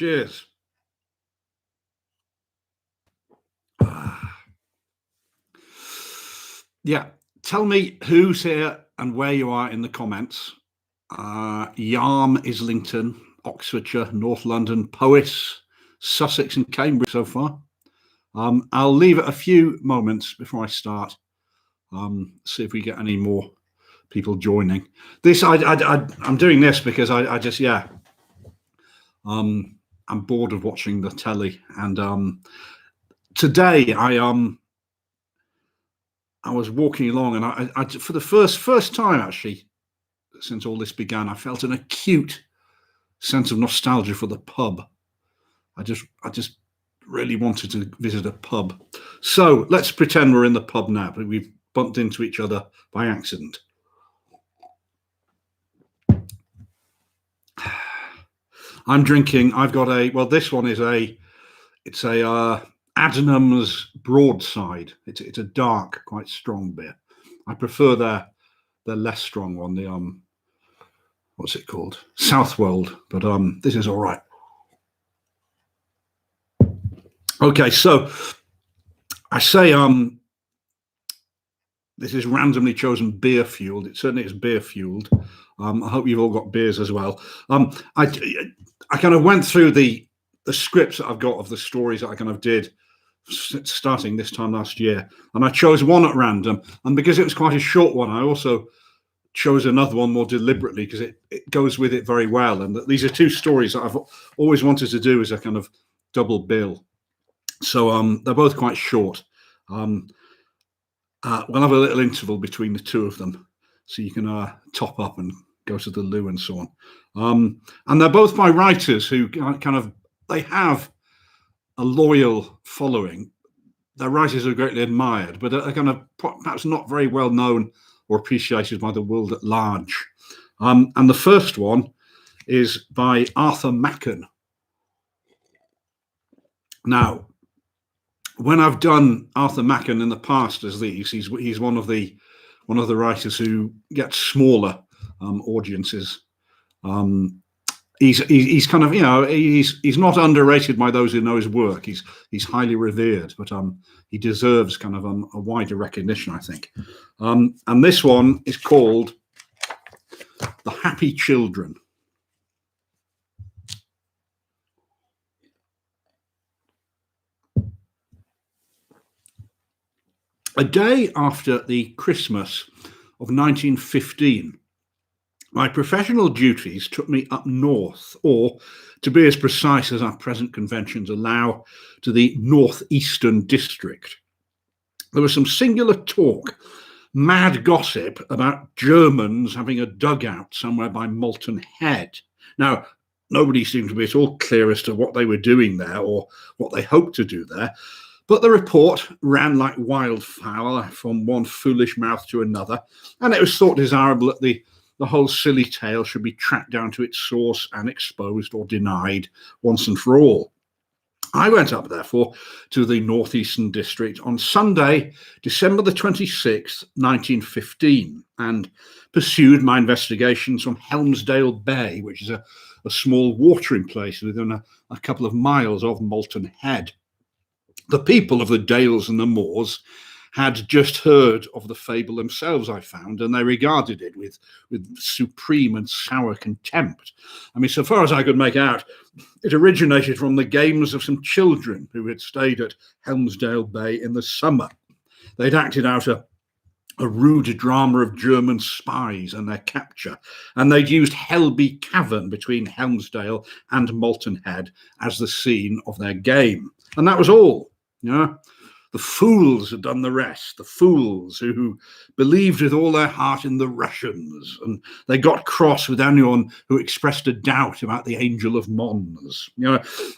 Cheers. Yeah, tell me who's here and where you are in the comments. Yarm, Islington, Oxfordshire, North London, Powys, Sussex and Cambridge so far. I'll leave it a few moments before I start. See if we get any more people joining. I'm doing this because I'm bored of watching the telly, and today I was walking along, and I for the first time actually since all this began, I felt an acute sense of nostalgia for the pub. I just really wanted to visit a pub. So let's pretend we're in the pub now, but we've bumped into each other by accident. I'm drinking. I've got this one is it's a Adnams Broadside. It's a dark, quite strong beer. I prefer the less strong one, the what's it called? Southwold, but this is all right. Okay, so I say this is randomly chosen beer fueled. It certainly is beer fueled. I hope you've all got beers as well. I kind of went through the scripts that I've got of the stories that I kind of did starting this time last year, and I chose one at random. And because it was quite a short one, I also chose another one more deliberately because it goes with it very well. And these are two stories that I've always wanted to do as a kind of double bill. So they're both quite short. We'll have a little interval between the two of them, so you can top up and go to the loo and so on. And they're both by writers who they have a loyal following. Their writers are greatly admired, but are kind of perhaps not very well known or appreciated by the world at large. And the first one is by Arthur Machen. Now, when I've done Arthur Machen in the past as these, he's one of the writers who gets smaller audiences. He's kind of, he's not underrated by those who know his work. He's highly revered, but he deserves kind of a wider recognition, I think. And this one is called The Happy Children. A day after the Christmas of 1915, my professional duties took me up north, or to be as precise as our present conventions allow, to the northeastern district. There was some singular talk, mad gossip about Germans having a dugout somewhere by Malton Head. Now, nobody seemed to be at all clear as to what they were doing there or what they hoped to do there. But the report ran like wildfire from one foolish mouth to another, and it was thought desirable that the whole silly tale should be tracked down to its source and exposed or denied once and for all. I went up, therefore, to the northeastern district on Sunday, December the 26th, 1915, and pursued my investigations from Helmsdale Bay, which is a small watering place within a couple of miles of Malton Head. The people of the dales and the moors had just heard of the fable themselves, I found, and they regarded it with supreme and sour contempt. I mean, so far as I could make out, it originated from the games of some children who had stayed at Helmsdale Bay in the summer. They'd acted out a rude drama of German spies and their capture, and they'd used Helby Cavern between Helmsdale and Malton Head as the scene of their game. And that was all. The fools had done the rest, the fools who believed with all their heart in the Russians, and they got cross with anyone who expressed a doubt about the Angel of Mons.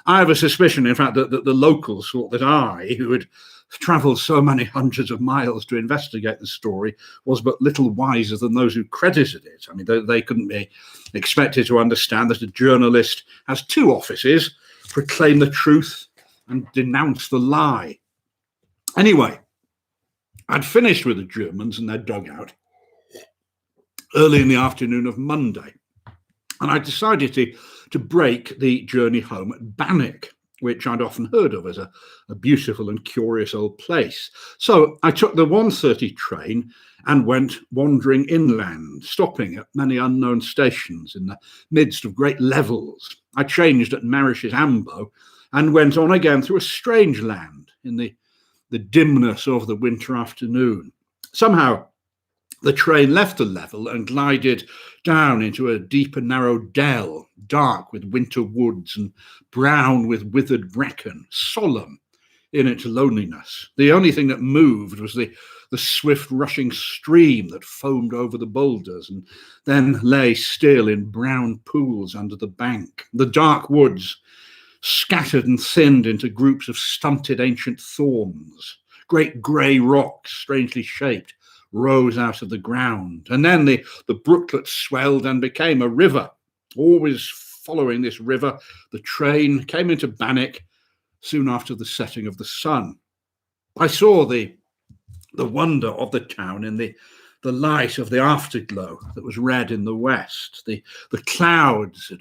I have a suspicion, in fact, that the locals thought that I, who had travelled so many hundreds of miles to investigate the story, was but little wiser than those who credited it. I mean, they couldn't be expected to understand that a journalist has two offices: proclaim the truth and denounce the lie. Anyway, I'd finished with the Germans and their dugout early in the afternoon of Monday. And I decided to break the journey home at Bannock, which I'd often heard of as a beautiful and curious old place. So I took the 1:30 train and went wandering inland, stopping at many unknown stations in the midst of great levels. I changed at Marish's Ambo and went on again through a strange land in the dimness of the winter afternoon. Somehow the train left the level and glided down into a deep and narrow dell, dark with winter woods and brown with withered bracken, solemn in its loneliness. The only thing that moved was the swift rushing stream that foamed over the boulders and then lay still in brown pools under the bank. The dark woods scattered and thinned into groups of stunted ancient thorns. Great grey rocks, strangely shaped, rose out of the ground. And then the brooklet swelled and became a river. Always following this river, the train came into Bannock soon after the setting of the sun. I saw the wonder of the town in the light of the afterglow that was red in the west. The clouds had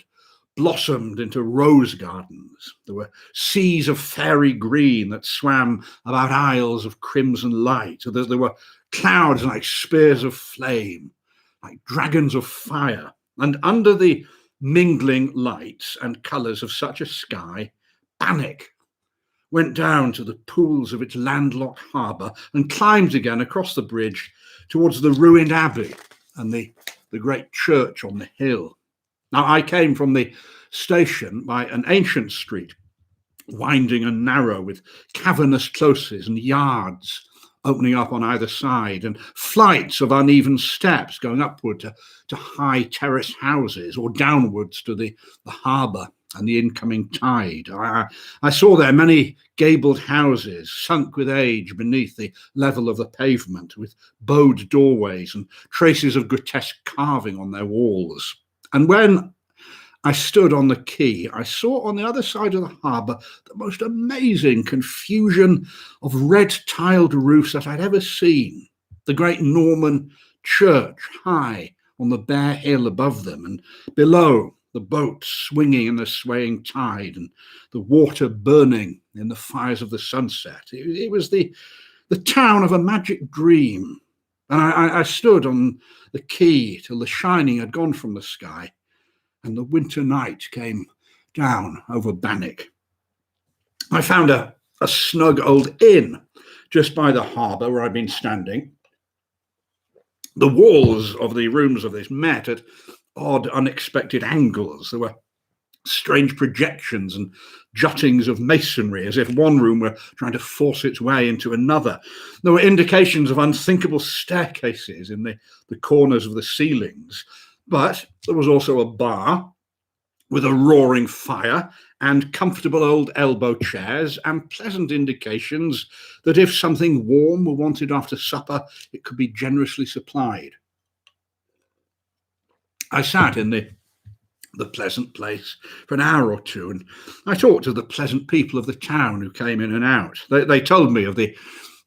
blossomed into rose gardens. There were seas of fairy green that swam about isles of crimson light. There were clouds like spears of flame, like dragons of fire. And under the mingling lights and colours of such a sky, Bannock went down to the pools of its landlocked harbour and climbed again across the bridge towards the ruined abbey and the great church on the hill. Now, I came from the station by an ancient street, winding and narrow, with cavernous closes and yards opening up on either side, and flights of uneven steps going upward to high terraced houses or downwards to the harbour and the incoming tide. I saw there many gabled houses sunk with age beneath the level of the pavement, with bowed doorways and traces of grotesque carving on their walls. And when I stood on the quay, I saw on the other side of the harbour the most amazing confusion of red-tiled roofs that I'd ever seen. The great Norman church high on the bare hill above them, and below the boats swinging in the swaying tide, and the water burning in the fires of the sunset. It was the town of a magic dream. And I stood on the quay till the shining had gone from the sky, and the winter night came down over Bannock. I found a snug old inn just by the harbour where I'd been standing. The walls of the rooms of this met at odd, unexpected angles. There were strange projections and juttings of masonry, as if one room were trying to force its way into another. There were indications of unthinkable staircases in the corners of the ceilings. But there was also a bar with a roaring fire and comfortable old elbow chairs, and pleasant indications that if something warm were wanted after supper, it could be generously supplied. I sat in the pleasant place for an hour or two, and I talked to the pleasant people of the town who came in and out. They told me of the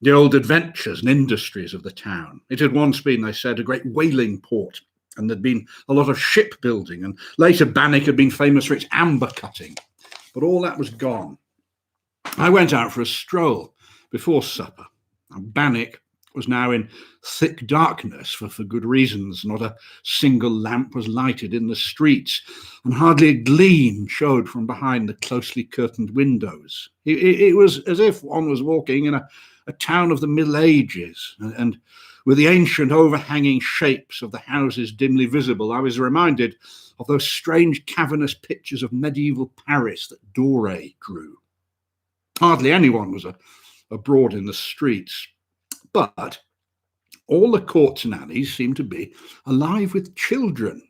old adventures and industries of the town. It had once been, they said, a great whaling port, and there'd been a lot of shipbuilding, and later Bannock had been famous for its amber cutting. But all that was gone. I went out for a stroll before supper, and Bannock was now in thick darkness for good reasons. Not a single lamp was lighted in the streets, and hardly a gleam showed from behind the closely curtained windows. It was as if one was walking in a town of the Middle Ages, and with the ancient overhanging shapes of the houses dimly visible, I was reminded of those strange cavernous pictures of medieval Paris that Doré drew. Hardly anyone was abroad in the streets, but all the courts and alleys seemed to be alive with children.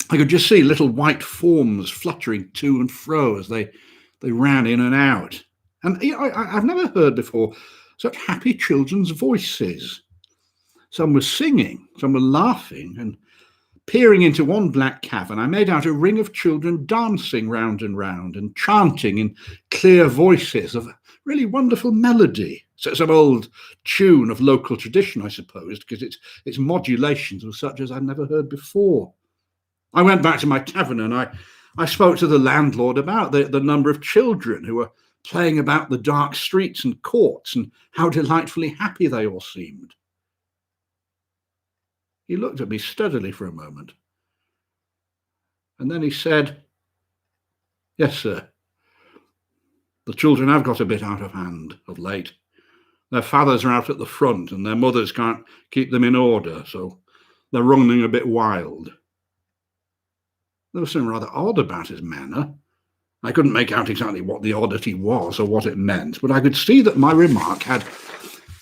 I could just see little white forms fluttering to and fro as they ran in and out. And I've never heard before such happy children's voices. Some were singing, some were laughing, and peering into one black cavern, I made out a ring of children dancing round and round and chanting in clear voices of really wonderful melody. So some old tune of local tradition, I suppose, because its modulations were such as I'd never heard before. I went back to my tavern and I spoke to the landlord about the number of children who were playing about the dark streets and courts and how delightfully happy they all seemed. He looked at me steadily for a moment, and then he said, "Yes, sir. The children have got a bit out of hand of late. Their fathers are out at the front and their mothers can't keep them in order, so they're running a bit wild." There was something rather odd about his manner. I couldn't make out exactly what the oddity was or what it meant, but I could see that my remark had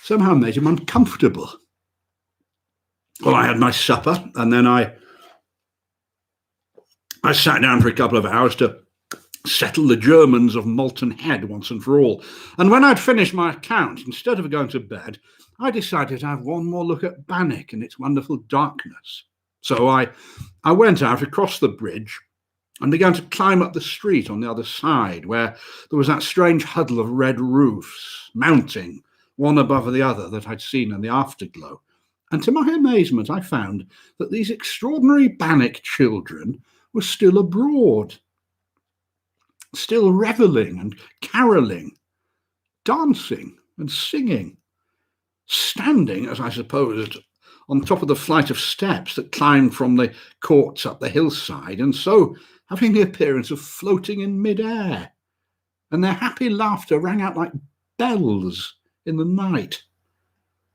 somehow made him uncomfortable. Well, I had my supper, and then I sat down for a couple of hours to settle the Germans of Malton Head once and for all. And when I'd finished my account, instead of going to bed, I decided to have one more look at Bannock and its wonderful darkness. So I went out across the bridge and began to climb up the street on the other side, where there was that strange huddle of red roofs, mounting one above the other, that I'd seen in the afterglow. And to my amazement, I found that these extraordinary Bannock children were still abroad, still revelling and caroling, dancing and singing, standing, as I supposed, on top of the flight of steps that climbed from the courts up the hillside, and so having the appearance of floating in mid-air. And their happy laughter rang out like bells in the night.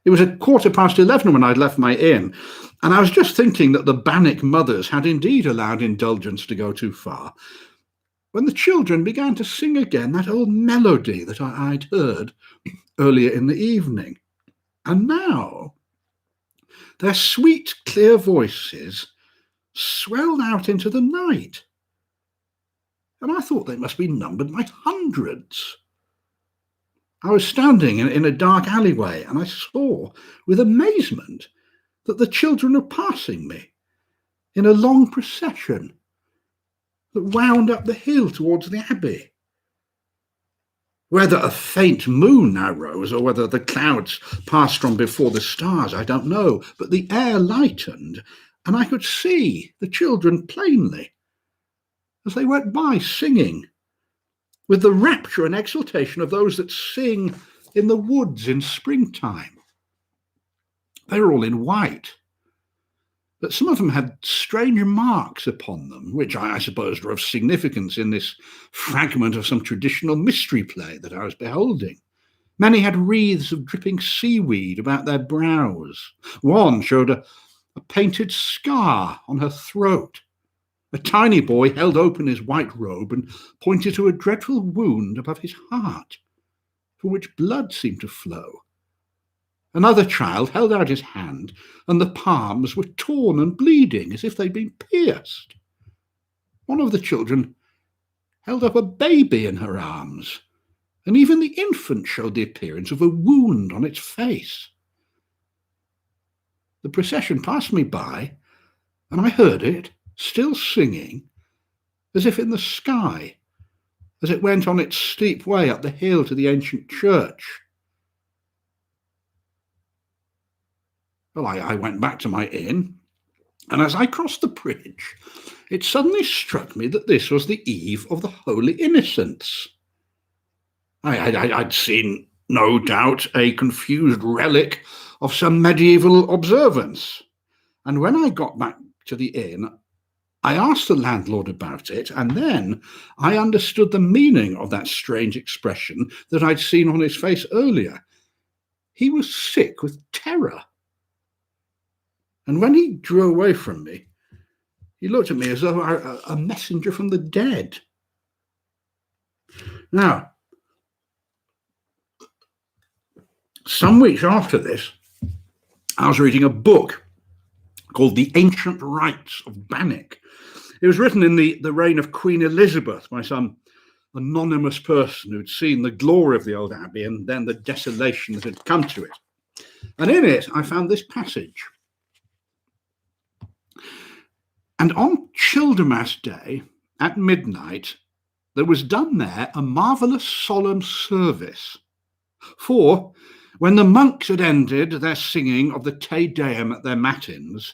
It was 11:15 when I'd left my inn, and I was just thinking that the Bannock mothers had indeed allowed indulgence to go too far, when the children began to sing again that old melody that I'd heard earlier in the evening. And now their sweet, clear voices swelled out into the night, and I thought they must be numbered by hundreds. I was standing in a dark alleyway, and I saw with amazement that the children were passing me in a long procession that wound up the hill towards the abbey. Whether a faint moon now rose or whether the clouds passed from before the stars, I don't know, but the air lightened, and I could see the children plainly as they went by singing, with the rapture and exultation of those that sing in the woods in springtime. They were all in white, but some of them had strange marks upon them, which I suppose were of significance in this fragment of some traditional mystery play that I was beholding. Many had wreaths of dripping seaweed about their brows. One showed a painted scar on her throat. A tiny boy held open his white robe and pointed to a dreadful wound above his heart, from which blood seemed to flow. Another child held out his hand, and the palms were torn and bleeding as if they'd been pierced. One of the children held up a baby in her arms, and even the infant showed the appearance of a wound on its face. The procession passed me by, and I heard it, still singing, as if in the sky, as it went on its steep way up the hill to the ancient church. Well, I went back to my inn, and as I crossed the bridge, it suddenly struck me that this was the eve of the Holy Innocents. I'd seen, no doubt, a confused relic of some medieval observance, and when I got back to the inn, I asked the landlord about it, and then I understood the meaning of that strange expression that I'd seen on his face earlier. He was sick with terror. And when he drew away from me, he looked at me as though a messenger from the dead. Now, some weeks after this, I was reading a book called The Ancient Rites of Bannock. It was written in the reign of Queen Elizabeth by some anonymous person who'd seen the glory of the old abbey and then the desolation that had come to it. And in it, I found this passage. And on Childermas Day, at midnight, there was done there a marvellous solemn service. For when the monks had ended their singing of the Te Deum at their matins,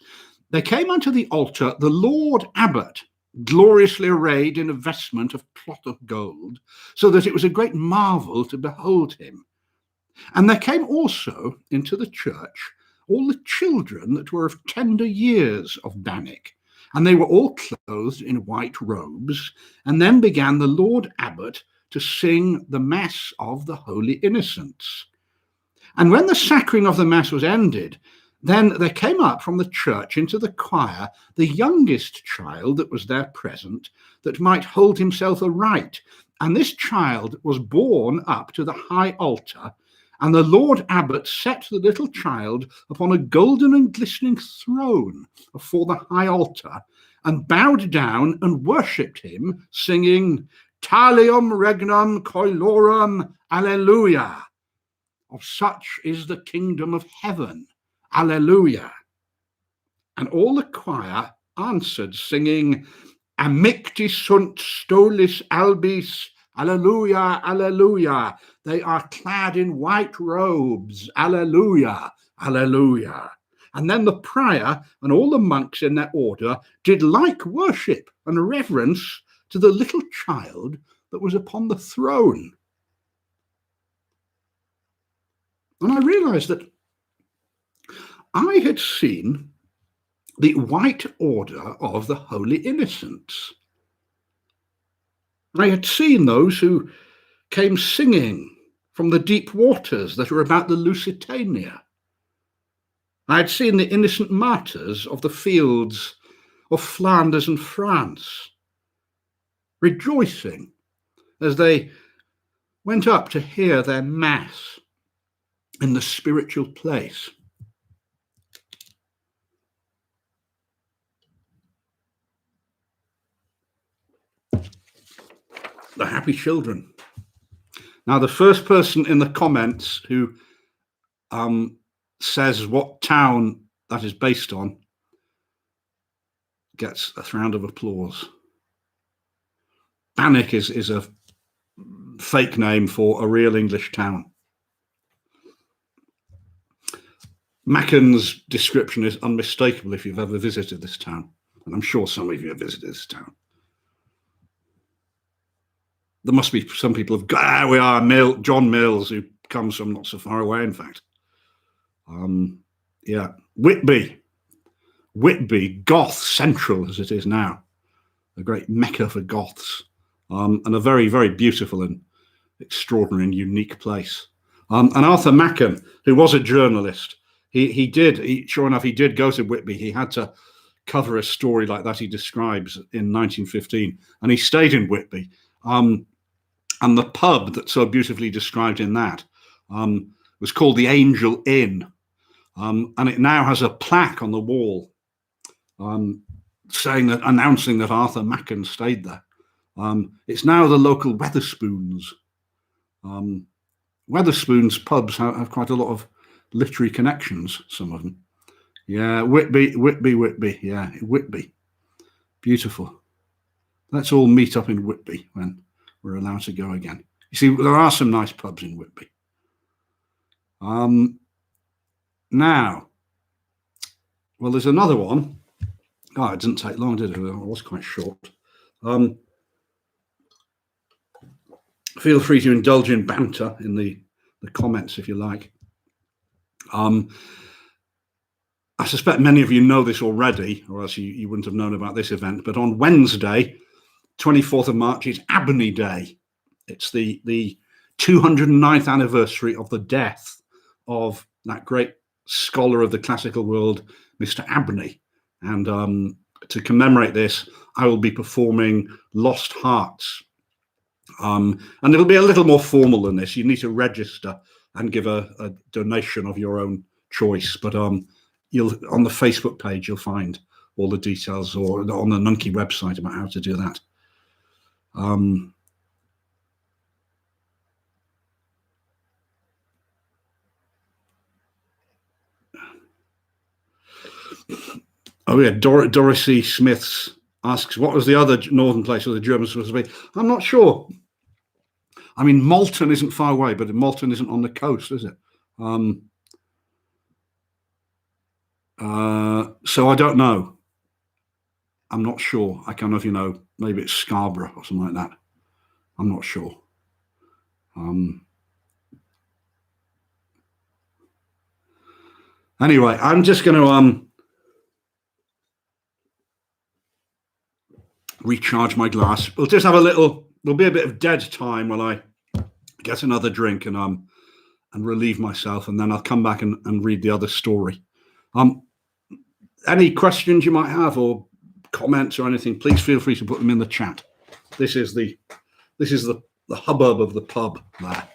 There came unto the altar the Lord Abbot, gloriously arrayed in a vestment of cloth of gold, so that it was a great marvel to behold him. And there came also into the church all the children that were of tender years of Bannock, and they were all clothed in white robes. And then began the Lord Abbot to sing the Mass of the Holy Innocents. And when the sacring of the Mass was ended, then there came up from the church into the choir the youngest child that was there present, that might hold himself aright. And this child was borne up to the high altar, and the Lord Abbot set the little child upon a golden and glistening throne afore the high altar, and bowed down and worshipped him, singing, Talium regnum coelorum, Alleluia. Of such is the kingdom of heaven, Alleluia. And all the choir answered, singing, Amicti sunt stolis albis, Alleluia, Alleluia. They are clad in white robes, Alleluia, Alleluia. And then the prior and all the monks in their order did like worship and reverence to the little child that was upon the throne. And I realized that I had seen the white order of the Holy Innocents. I had seen those who came singing from the deep waters that are about the Lusitania. I had seen the innocent martyrs of the fields of Flanders and France, rejoicing as they went up to hear their Mass in the spiritual place. The happy children. Now, the first person in the comments who says what town that is based on gets a round of applause. Bannock is a fake name for a real English town. Macken's description is unmistakable if you've ever visited this town, and I'm sure some of you have visited this town. There must be some people who've got, we are John Mills, who comes from not so far away, in fact. Yeah, Whitby, Goth Central as it is now, a great mecca for Goths, and a very, very beautiful and extraordinary and unique place. And Arthur Machen, who was a journalist, he did go to Whitby. He had to cover a story like that he describes in 1915, and he stayed in Whitby. And the pub that's so beautifully described in that was called the Angel Inn, and it now has a plaque on the wall announcing that Arthur Machen stayed there. It's now the local Wetherspoons. Wetherspoons pubs have quite a lot of literary connections, some of them. Yeah, Whitby, yeah, Whitby. Beautiful. Let's all meet up in Whitby when we're allowed to go again. You see, there are some nice pubs in Whitby. Now, well, there's another one. Oh, it didn't take long, did it? It was quite short. Feel free to indulge in banter in the comments if you like. I suspect many of you know this already, or else you wouldn't have known about this event, but on Wednesday, 24th of March, is Abney Day. It's the 209th anniversary of the death of that great scholar of the classical world, Mr. Abney. And to commemorate this, I will be performing Lost Hearts. And it'll be a little more formal than this. You need to register and give a donation of your own choice. But you'll on the Facebook page, you'll find all the details, or on the Nunkie website about how to do that. Oh yeah, Dorothy Smiths asks, what was the other northern place where the Germans were supposed to be? I'm not sure. I mean, Malton isn't far away, but Malton isn't on the coast, is it? So I don't know. I'm not sure. I kind of, maybe it's Scarborough or something like that. I'm not sure. Anyway, I'm just going to recharge my glass. We'll just have there'll be a bit of dead time while I get another drink and relieve myself, and then I'll come back and read the other story. Any questions you might have or comments or anything, please feel free to put them in the chat. This is the hubbub of the pub there.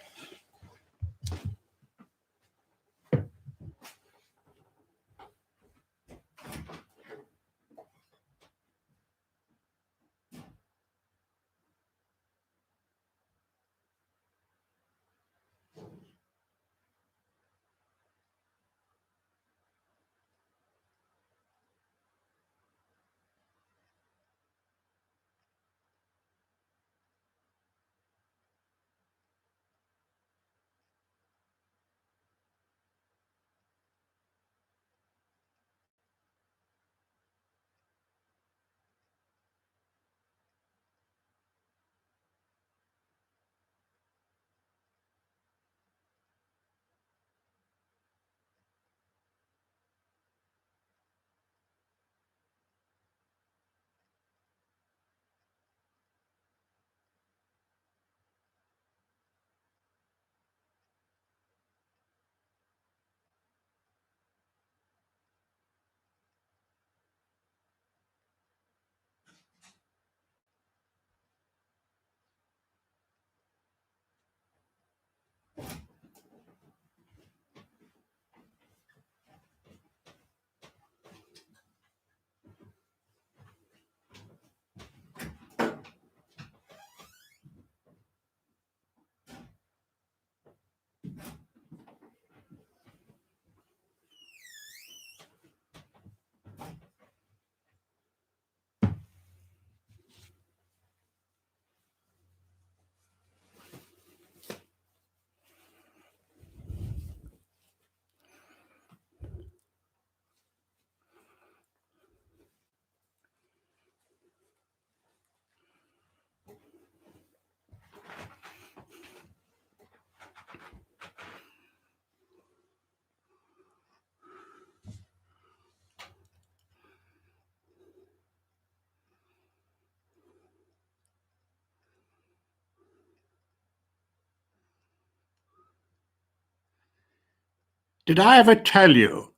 Did I ever tell you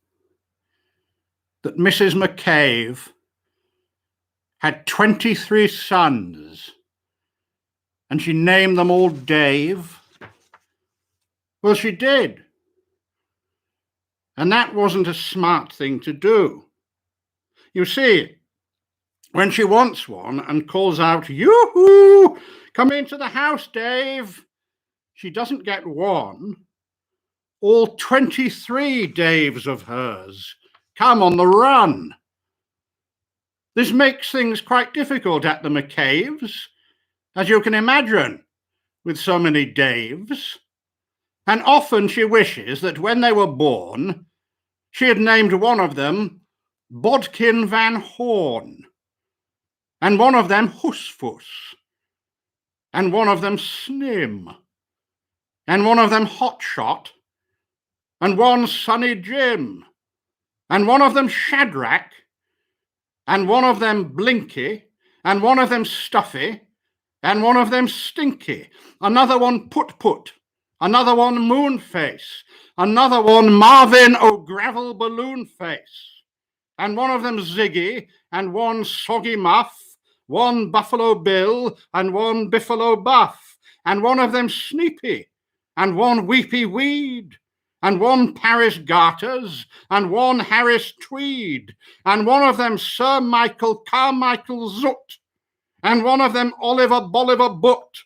that Mrs. McCabe had 23 sons and she named them all Dave? Well, she did. And that wasn't a smart thing to do. You see, when she wants one and calls out, "Yoo-hoo! Come into the house, Dave," she doesn't get one. All 23 Daves of hers come on the run. This makes things quite difficult at the McCaves, as you can imagine, with so many Daves. And often she wishes that when they were born, she had named one of them Bodkin Van Horn, and one of them Husfuss, and one of them Snim, and one of them Hotshot, and one Sonny Jim, and one of them Shadrach, and one of them Blinky, and one of them Stuffy, and one of them Stinky, another one Put-Put, another one Moonface, another one Marvin O'Gravel Balloonface, and one of them Ziggy, and one Soggy Muff, one Buffalo Bill, and one Biffalo Buff, and one of them Sneepy, and one Weepy Weed, and one Paris Garters, and one Harris Tweed, and one of them Sir Michael Carmichael Zoot, and one of them Oliver Bolivar Butt,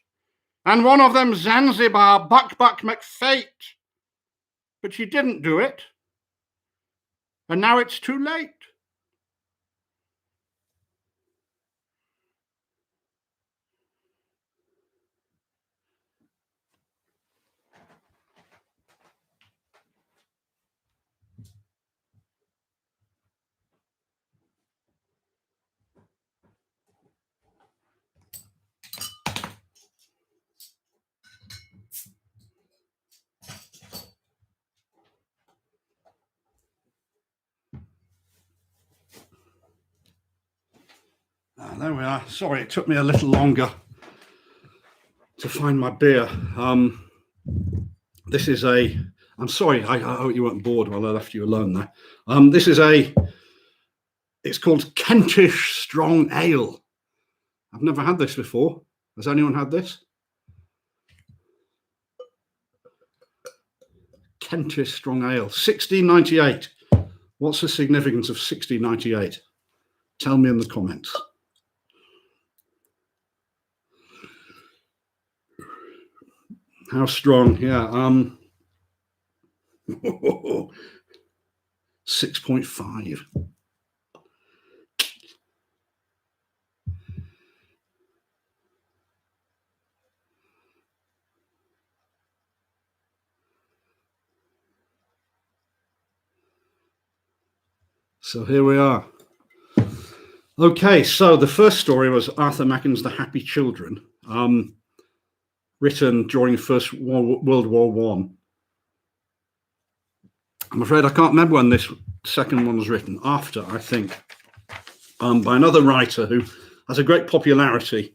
and one of them Zanzibar Buck McFate. But she didn't do it, and now it's too late. there we are. Sorry, it took me a little longer to find my beer. This is I'm sorry, I hope you weren't bored while I left you alone there. This is it's called Kentish Strong Ale. I've never had this before. Has anyone had this? Kentish Strong Ale, 1698. What's the significance of 1698? Tell me in the comments. How strong? Yeah. 6.5. So here we are. Okay, so the first story was Arthur Machen's The Happy Children, written during First World War One. I'm afraid I can't remember when this second one was written. After, I think, by another writer who has a great popularity,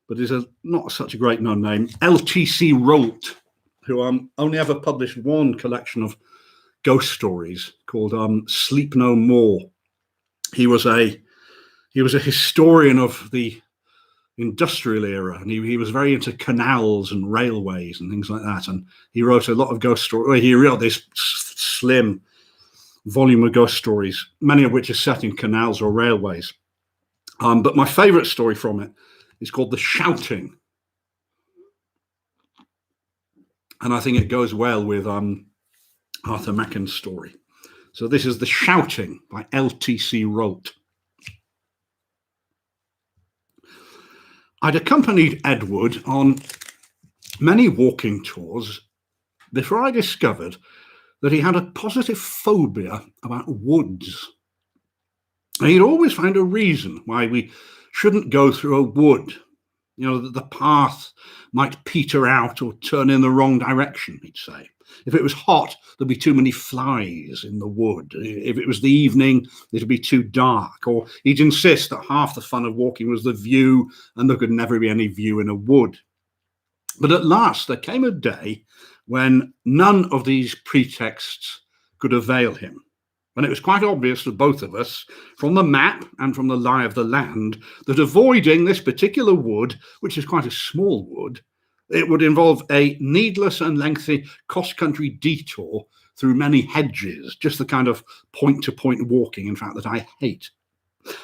but is not such a great known name, L.T.C. Rolt, who only ever published one collection of ghost stories called Sleep No More. He was a historian of the industrial era, and he was very into canals and railways and things like that. And he wrote a lot of ghost stories. He wrote this slim volume of ghost stories, many of which are set in canals or railways. But my favorite story from it is called The Shouting. And I think it goes well with Arthur Machen's story. So this is The Shouting by L.T.C. Rolt. I'd accompanied Edward on many walking tours before I discovered that he had a positive phobia about woods. And he'd always find a reason why we shouldn't go through a wood. You know, that the path might peter out or turn in the wrong direction, he'd say. If it was hot, there'd be too many flies in the wood. If it was the evening, it'd be too dark. Or he'd insist that half the fun of walking was the view, and there could never be any view in a wood. But at last, there came a day when none of these pretexts could avail him. When it was quite obvious to both of us, from the map and from the lie of the land, that avoiding this particular wood, which is quite a small wood, it would involve a needless and lengthy cross-country detour through many hedges, just the kind of point-to-point walking, in fact, that I hate.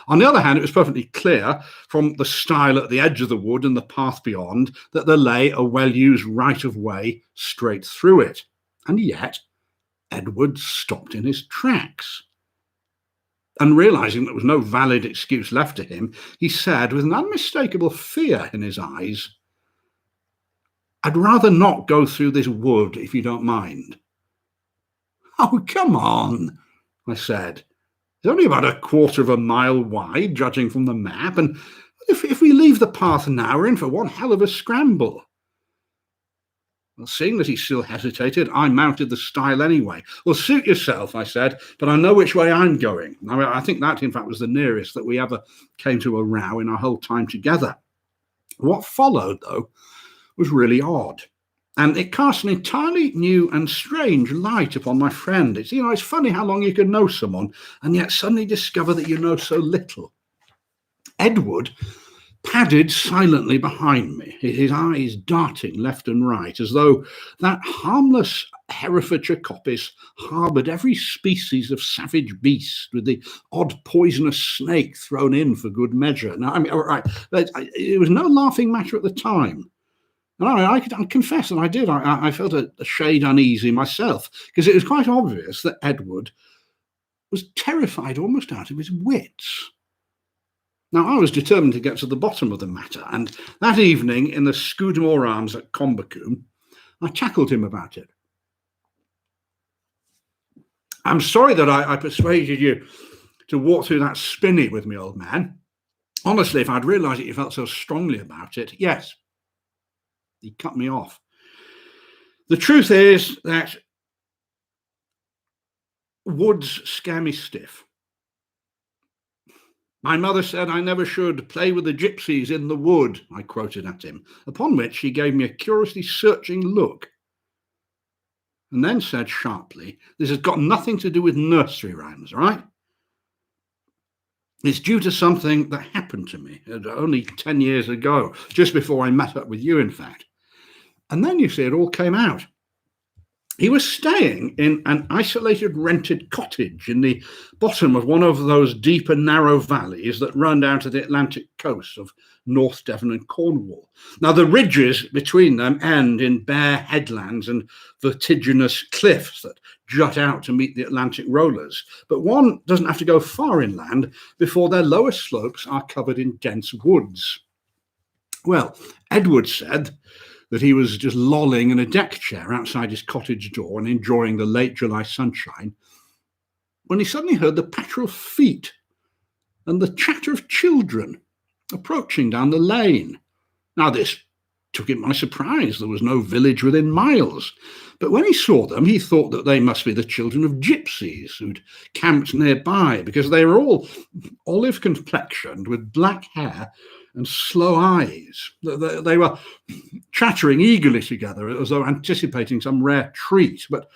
On the other hand, it was perfectly clear from the stile at the edge of the wood and the path beyond that there lay a well-used right-of-way straight through it. And yet, Edward stopped in his tracks. And realizing there was no valid excuse left to him, he said, with an unmistakable fear in his eyes, "I'd rather not go through this wood, if you don't mind." "Oh, come on," I said. "It's only about 1/4 of a mile wide, judging from the map, and if we leave the path now, we're in for one hell of a scramble." Well, seeing that he still hesitated, I mounted the stile anyway. "Well, suit yourself," I said, "but I know which way I'm going." I think that, in fact, was the nearest that we ever came to a row in our whole time together. What followed, though, was really odd. And it cast an entirely new and strange light upon my friend. It's funny how long you can know someone and yet suddenly discover that you know so little. Edward padded silently behind me, his eyes darting left and right, as though that harmless Herefordshire coppice harboured every species of savage beast, with the odd poisonous snake thrown in for good measure. Now, all right, it was no laughing matter at the time. I confess that I did. I felt a shade uneasy myself, because it was quite obvious that Edward was terrified almost out of his wits. Now, I was determined to get to the bottom of the matter, and that evening in the Scudamore Arms at Combacombe, I tackled him about it. "I'm sorry that I persuaded you to walk through that spinney with me, old man. Honestly, if I'd realised that you felt so strongly about it, yes." He cut me off. "The truth is that woods scare me stiff. "My mother said I never should play with the gypsies in the wood," I quoted at him, upon which he gave me a curiously searching look, and then said sharply, "This has got nothing to do with nursery rhymes, all right? It's due to something that happened to me only 10 years ago, just before I met up with you, in fact." And then, you see, it all came out. He was staying in an isolated rented cottage in the bottom of one of those deep and narrow valleys that run down to the Atlantic coast of North Devon and Cornwall. Now, the ridges between them end in bare headlands and vertiginous cliffs that jut out to meet the Atlantic rollers, but one doesn't have to go far inland before their lower slopes are covered in dense woods. Well, Edward said that he was just lolling in a deck chair outside his cottage door and enjoying the late July sunshine, when he suddenly heard the patter of feet and the chatter of children approaching down the lane. Now, this took him by surprise. There was no village within miles. But when he saw them, he thought that they must be the children of gypsies who'd camped nearby, because they were all olive complexioned with black hair and slow eyes. They were chattering eagerly together as though anticipating some rare treat. But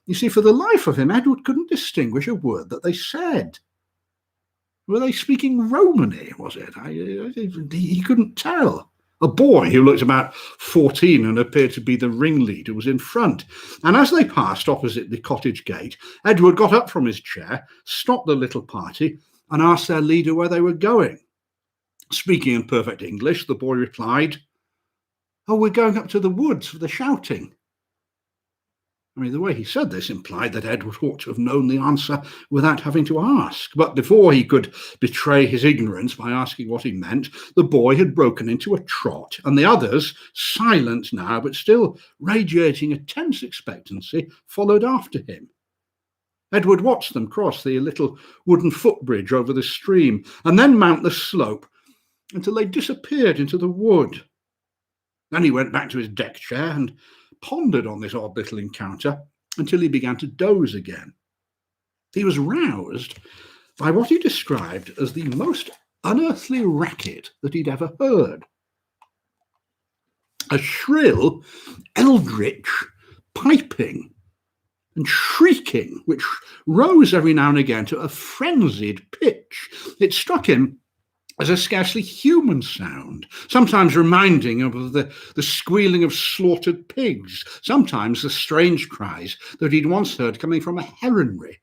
you see, for the life of him, Edward couldn't distinguish a word that they said. Were they speaking Romany, was it? He couldn't tell. A boy who looked about 14 and appeared to be the ringleader was in front. And as they passed opposite the cottage gate, Edward got up from his chair, stopped the little party, and asked their leader where they were going. Speaking in perfect English, the boy replied, "Oh, we're going up to the woods for the shouting." I mean, the way he said this implied that Edward ought to have known the answer without having to ask. But before he could betray his ignorance by asking what he meant, the boy had broken into a trot, and the others, silent now but still radiating a tense expectancy, followed after him. Edward watched them cross the little wooden footbridge over the stream and then mount the slope until they disappeared into the wood. Then he went back to his deck chair and pondered on this odd little encounter until he began to doze again. He was roused by what he described as the most unearthly racket that he'd ever heard. A shrill, eldritch piping and shrieking, which rose every now and again to a frenzied pitch. It struck him as a scarcely human sound, sometimes reminding of the squealing of slaughtered pigs, sometimes the strange cries that he'd once heard coming from a heronry.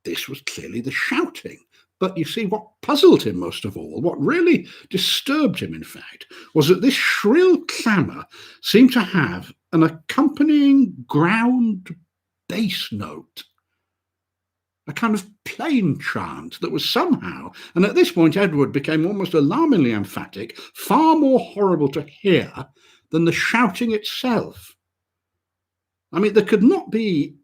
This was clearly the shouting. But you see, what puzzled him most of all, what really disturbed him, in fact, was that this shrill clamour seemed to have an accompanying ground bass note, a kind of plain chant that was somehow, and at this point Edward became almost alarmingly emphatic, far more horrible to hear than the shouting itself. I mean, there could not be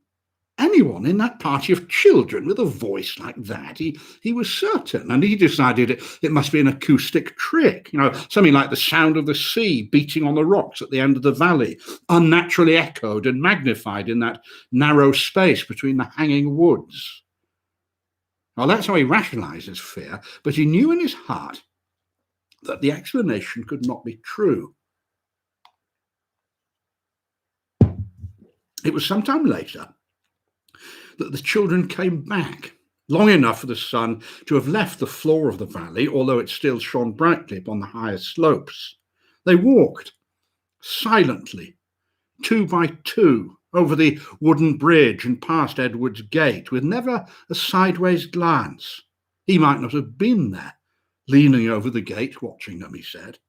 anyone in that party of children with a voice like that. He was certain, and he decided it must be an acoustic trick, something like the sound of the sea beating on the rocks at the end of the valley, unnaturally echoed and magnified in that narrow space between the hanging woods. Well, that's how he rationalized his fear, but he knew in his heart that the explanation could not be true. It was some time later that the children came back, long enough for the sun to have left the floor of the valley, although it still shone brightly upon the higher slopes. They walked silently, 2 by 2, over the wooden bridge and past Edward's gate, with never a sideways glance. He might not have been there, leaning over the gate, watching them, he said.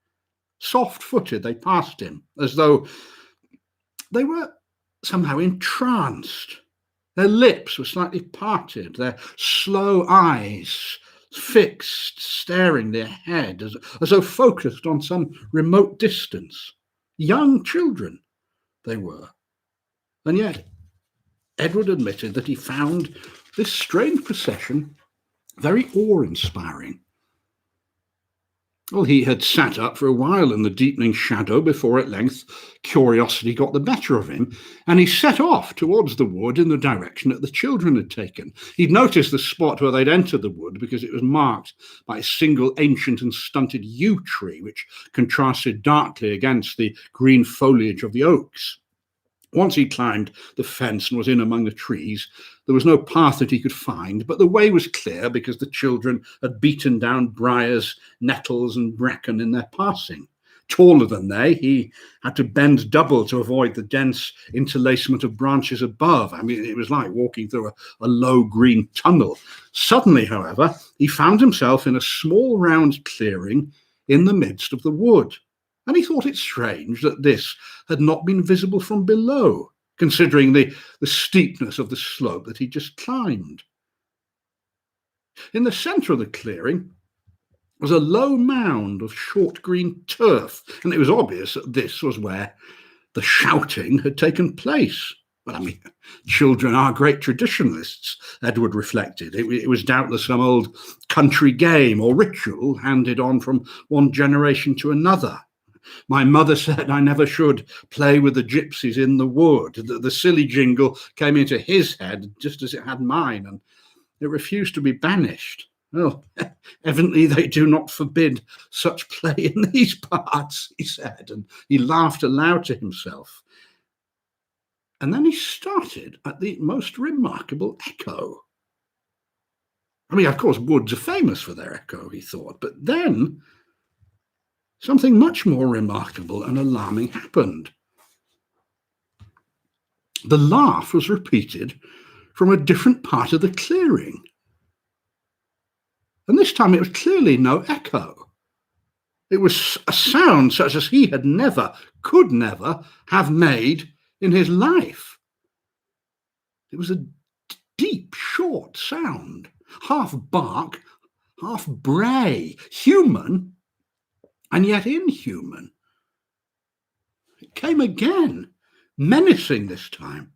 Soft-footed, they passed him, as though they were somehow entranced. Their lips were slightly parted, their slow eyes fixed, staring ahead, as though focused on some remote distance. Young children they were. And yet, Edward admitted that he found this strange procession very awe-inspiring. Well, he had sat up for a while in the deepening shadow before at length curiosity got the better of him, and he set off towards the wood in the direction that the children had taken. He'd noticed the spot where they'd entered the wood because it was marked by a single ancient and stunted yew tree, which contrasted darkly against the green foliage of the oaks. Once he climbed the fence and was in among the trees, there was no path that he could find, but the way was clear because the children had beaten down briars, nettles, and bracken in their passing. Taller than they, he had to bend double to avoid the dense interlacement of branches above. I mean, it was like walking through a low green tunnel. Suddenly, however, he found himself in a small round clearing in the midst of the wood. And he thought it strange that this had not been visible from below, considering the steepness of the slope that he just climbed. In the centre of the clearing was a low mound of short green turf, and it was obvious that this was where the shouting had taken place. But I mean, children are great traditionalists, Edward reflected. It was doubtless some old country game or ritual handed on from one generation to another. My mother said I never should play with the gypsies in the wood. The silly jingle came into his head just as it had mine, and it refused to be banished. Well, evidently they do not forbid such play in these parts, he said, and he laughed aloud to himself. And then he started at the most remarkable echo. I mean, of course, woods are famous for their echo, he thought, but then something much more remarkable and alarming happened. The laugh was repeated from a different part of the clearing. And this time it was clearly no echo. It was a sound such as he had never, could never have made in his life. It was a deep, short sound, half bark, half bray, human, and yet inhuman. It came again, menacing this time,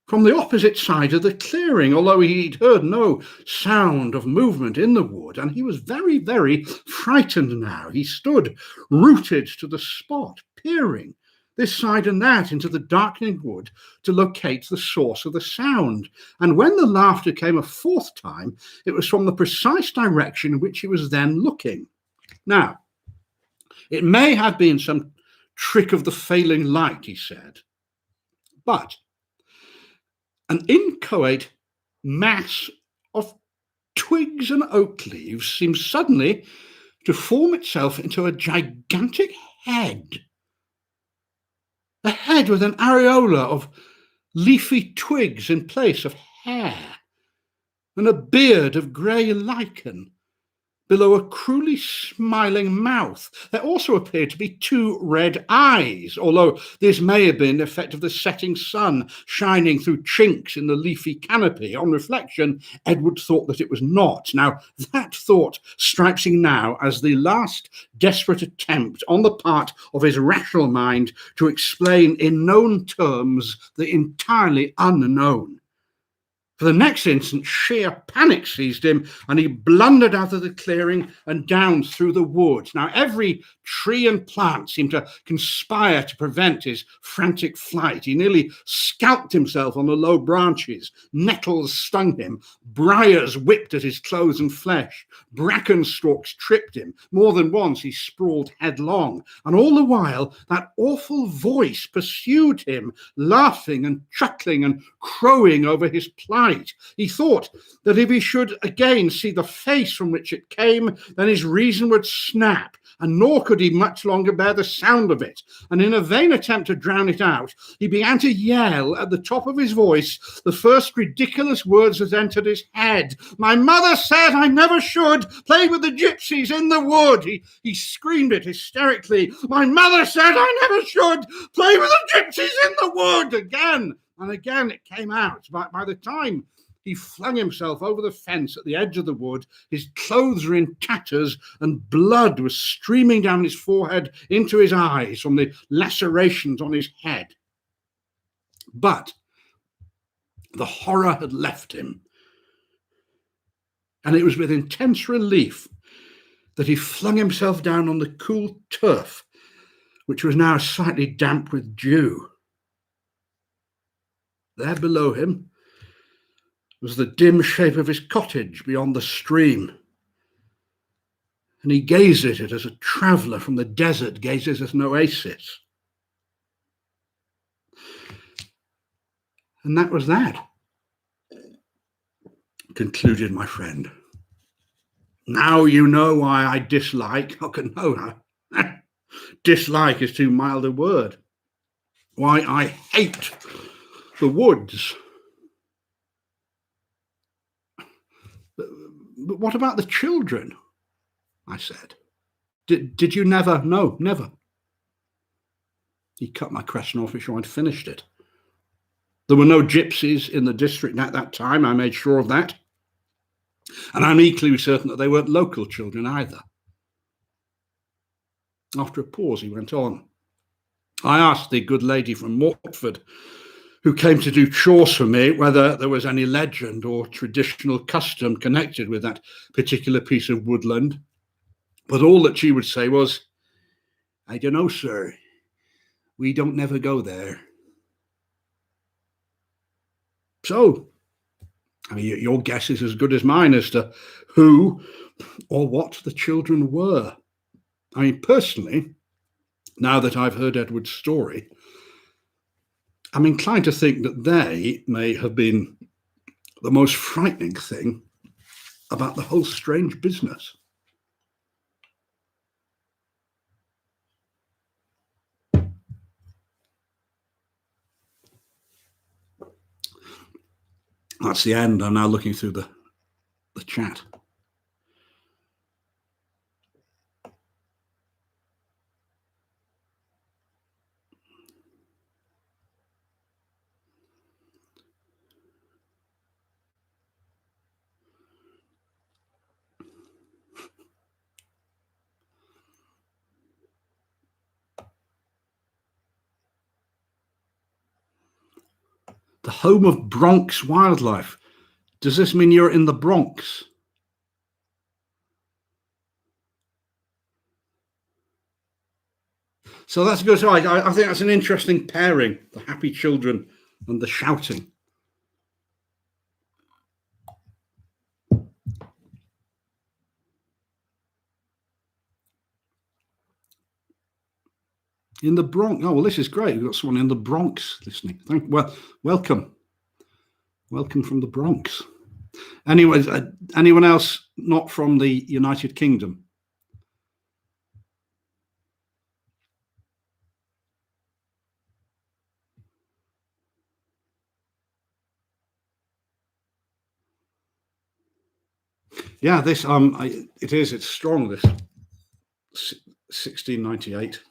from the opposite side of the clearing, although he'd heard no sound of movement in the wood, and he was very, very frightened now. He stood rooted to the spot, peering this side and that into the darkening wood to locate the source of the sound. And when the laughter came a fourth time, it was from the precise direction in which he was then looking. Now, it may have been some trick of the failing light, he said, but an inchoate mass of twigs and oak leaves seemed suddenly to form itself into a gigantic head. A head with an areola of leafy twigs in place of hair, and a beard of grey lichen below a cruelly smiling mouth. There also appeared to be two red eyes, although this may have been the effect of the setting sun shining through chinks in the leafy canopy. On reflection, Edward thought that it was not. Now, that thought strikes him now as the last desperate attempt on the part of his rational mind to explain in known terms the entirely unknown. For the next instant, sheer panic seized him, and he blundered out of the clearing and down through the wood. Now, every tree and plant seemed to conspire to prevent his frantic flight. He nearly scalped himself on the low branches. Nettles stung him. Briars whipped at his clothes and flesh. Bracken stalks tripped him. More than once, he sprawled headlong. And all the while, that awful voice pursued him, laughing and chuckling and crowing over his plight. He thought that if he should again see the face from which it came, then his reason would snap, and nor could he much longer bear the sound of it. And in a vain attempt to drown it out, he began to yell at the top of his voice the first ridiculous words that entered his head. My mother said I never should play with the gypsies in the wood. He screamed it hysterically. My mother said I never should play with the gypsies in the wood. Again and again it came out. By the time he flung himself over the fence at the edge of the wood, his clothes were in tatters and blood was streaming down his forehead into his eyes from the lacerations on his head. But the horror had left him, and it was with intense relief that he flung himself down on the cool turf, which was now slightly damp with dew. There below him was the dim shape of his cottage beyond the stream, and he gazed at it as a traveller from the desert gazes at an oasis. And that was that, concluded my friend. Now you know why I dislike, dislike is too mild a word, why I hate the woods. But what about the children? I said. Did you never? No, never. He cut my question off before I'd finished it. There were no gypsies in the district at that time, I made sure of that. And I'm equally certain that they weren't local children either. After a pause, he went on. I asked the good lady from Mortford, who came to do chores for me, whether there was any legend or traditional custom connected with that particular piece of woodland. But all that she would say was, I don't know, sir. We don't never go there. So, I mean, your guess is as good as mine as to who or what the children were. I mean, personally, now that I've heard Edward's story, I'm inclined to think that they may have been the most frightening thing about the whole strange business. That's the end. I'm now looking through the chat. The home of Bronx wildlife. Does this mean you're in the Bronx? So that's good. So I think that's an interesting pairing, the happy children and the shouting. In the Bronx. Oh, well, this is great. We've got someone in the Bronx listening. Welcome. Welcome from the Bronx. Anyways, anyone else not from the United Kingdom? Yeah, this it's strong, this 1698.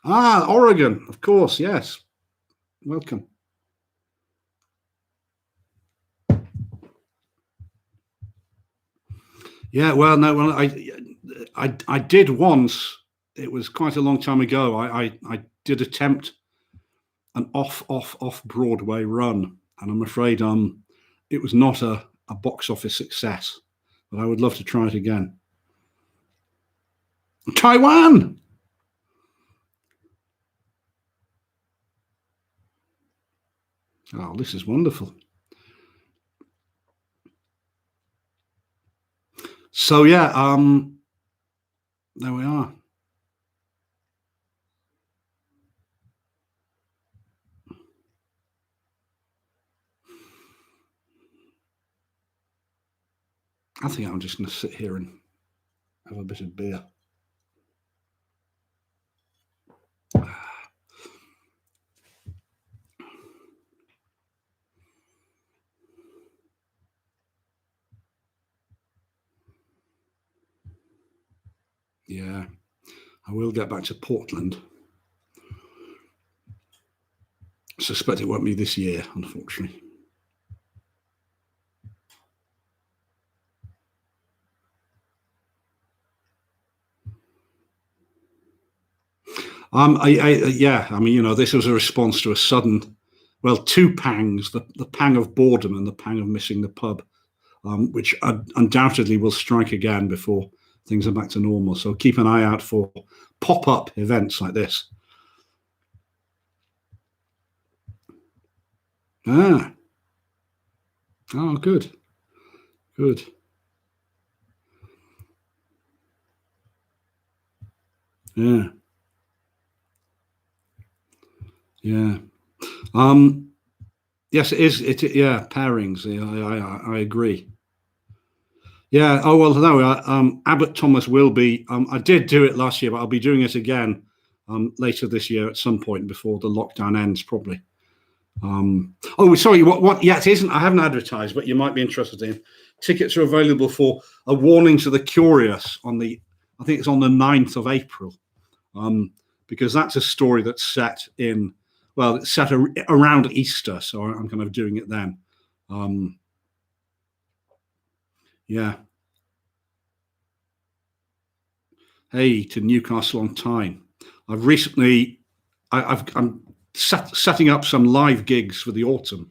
Ah, Oregon, of course, yes. Welcome. Yeah, well, no, well, I did once. It was quite a long time ago. I did attempt an off Broadway run, and I'm afraid it was not a box office success. But I would love to try it again. Taiwan. Oh, this is wonderful. So yeah, there we are. I think I'm just going to sit here and have a bit of beer. Yeah, I will get back to Portland. I suspect it won't be this year, unfortunately. Yeah, I mean, you know, this was a response to a sudden, well, two pangs, the pang of boredom and the pang of missing the pub which undoubtedly will strike again before things are back to normal. So keep an eye out for pop-up events like this. Ah. Oh, good. Good. Yeah. Yeah. Yes, it is. Yeah, pairings. Yeah, I agree. Yeah. Oh well, no. Abbott Thomas will be. I did do it last year, but I'll be doing it again later this year at some point before the lockdown ends, probably. Oh, sorry. What? Yeah, it isn't. I haven't advertised, but you might be interested in. Tickets are available for A Warning to the Curious on the. I think it's on the 9th of April, because that's a story that's set in. Well, it's set around Easter, so I'm kind of doing it then. Yeah. Hey, to Newcastle on Tyne. I've recently, I'm setting up some live gigs for the autumn,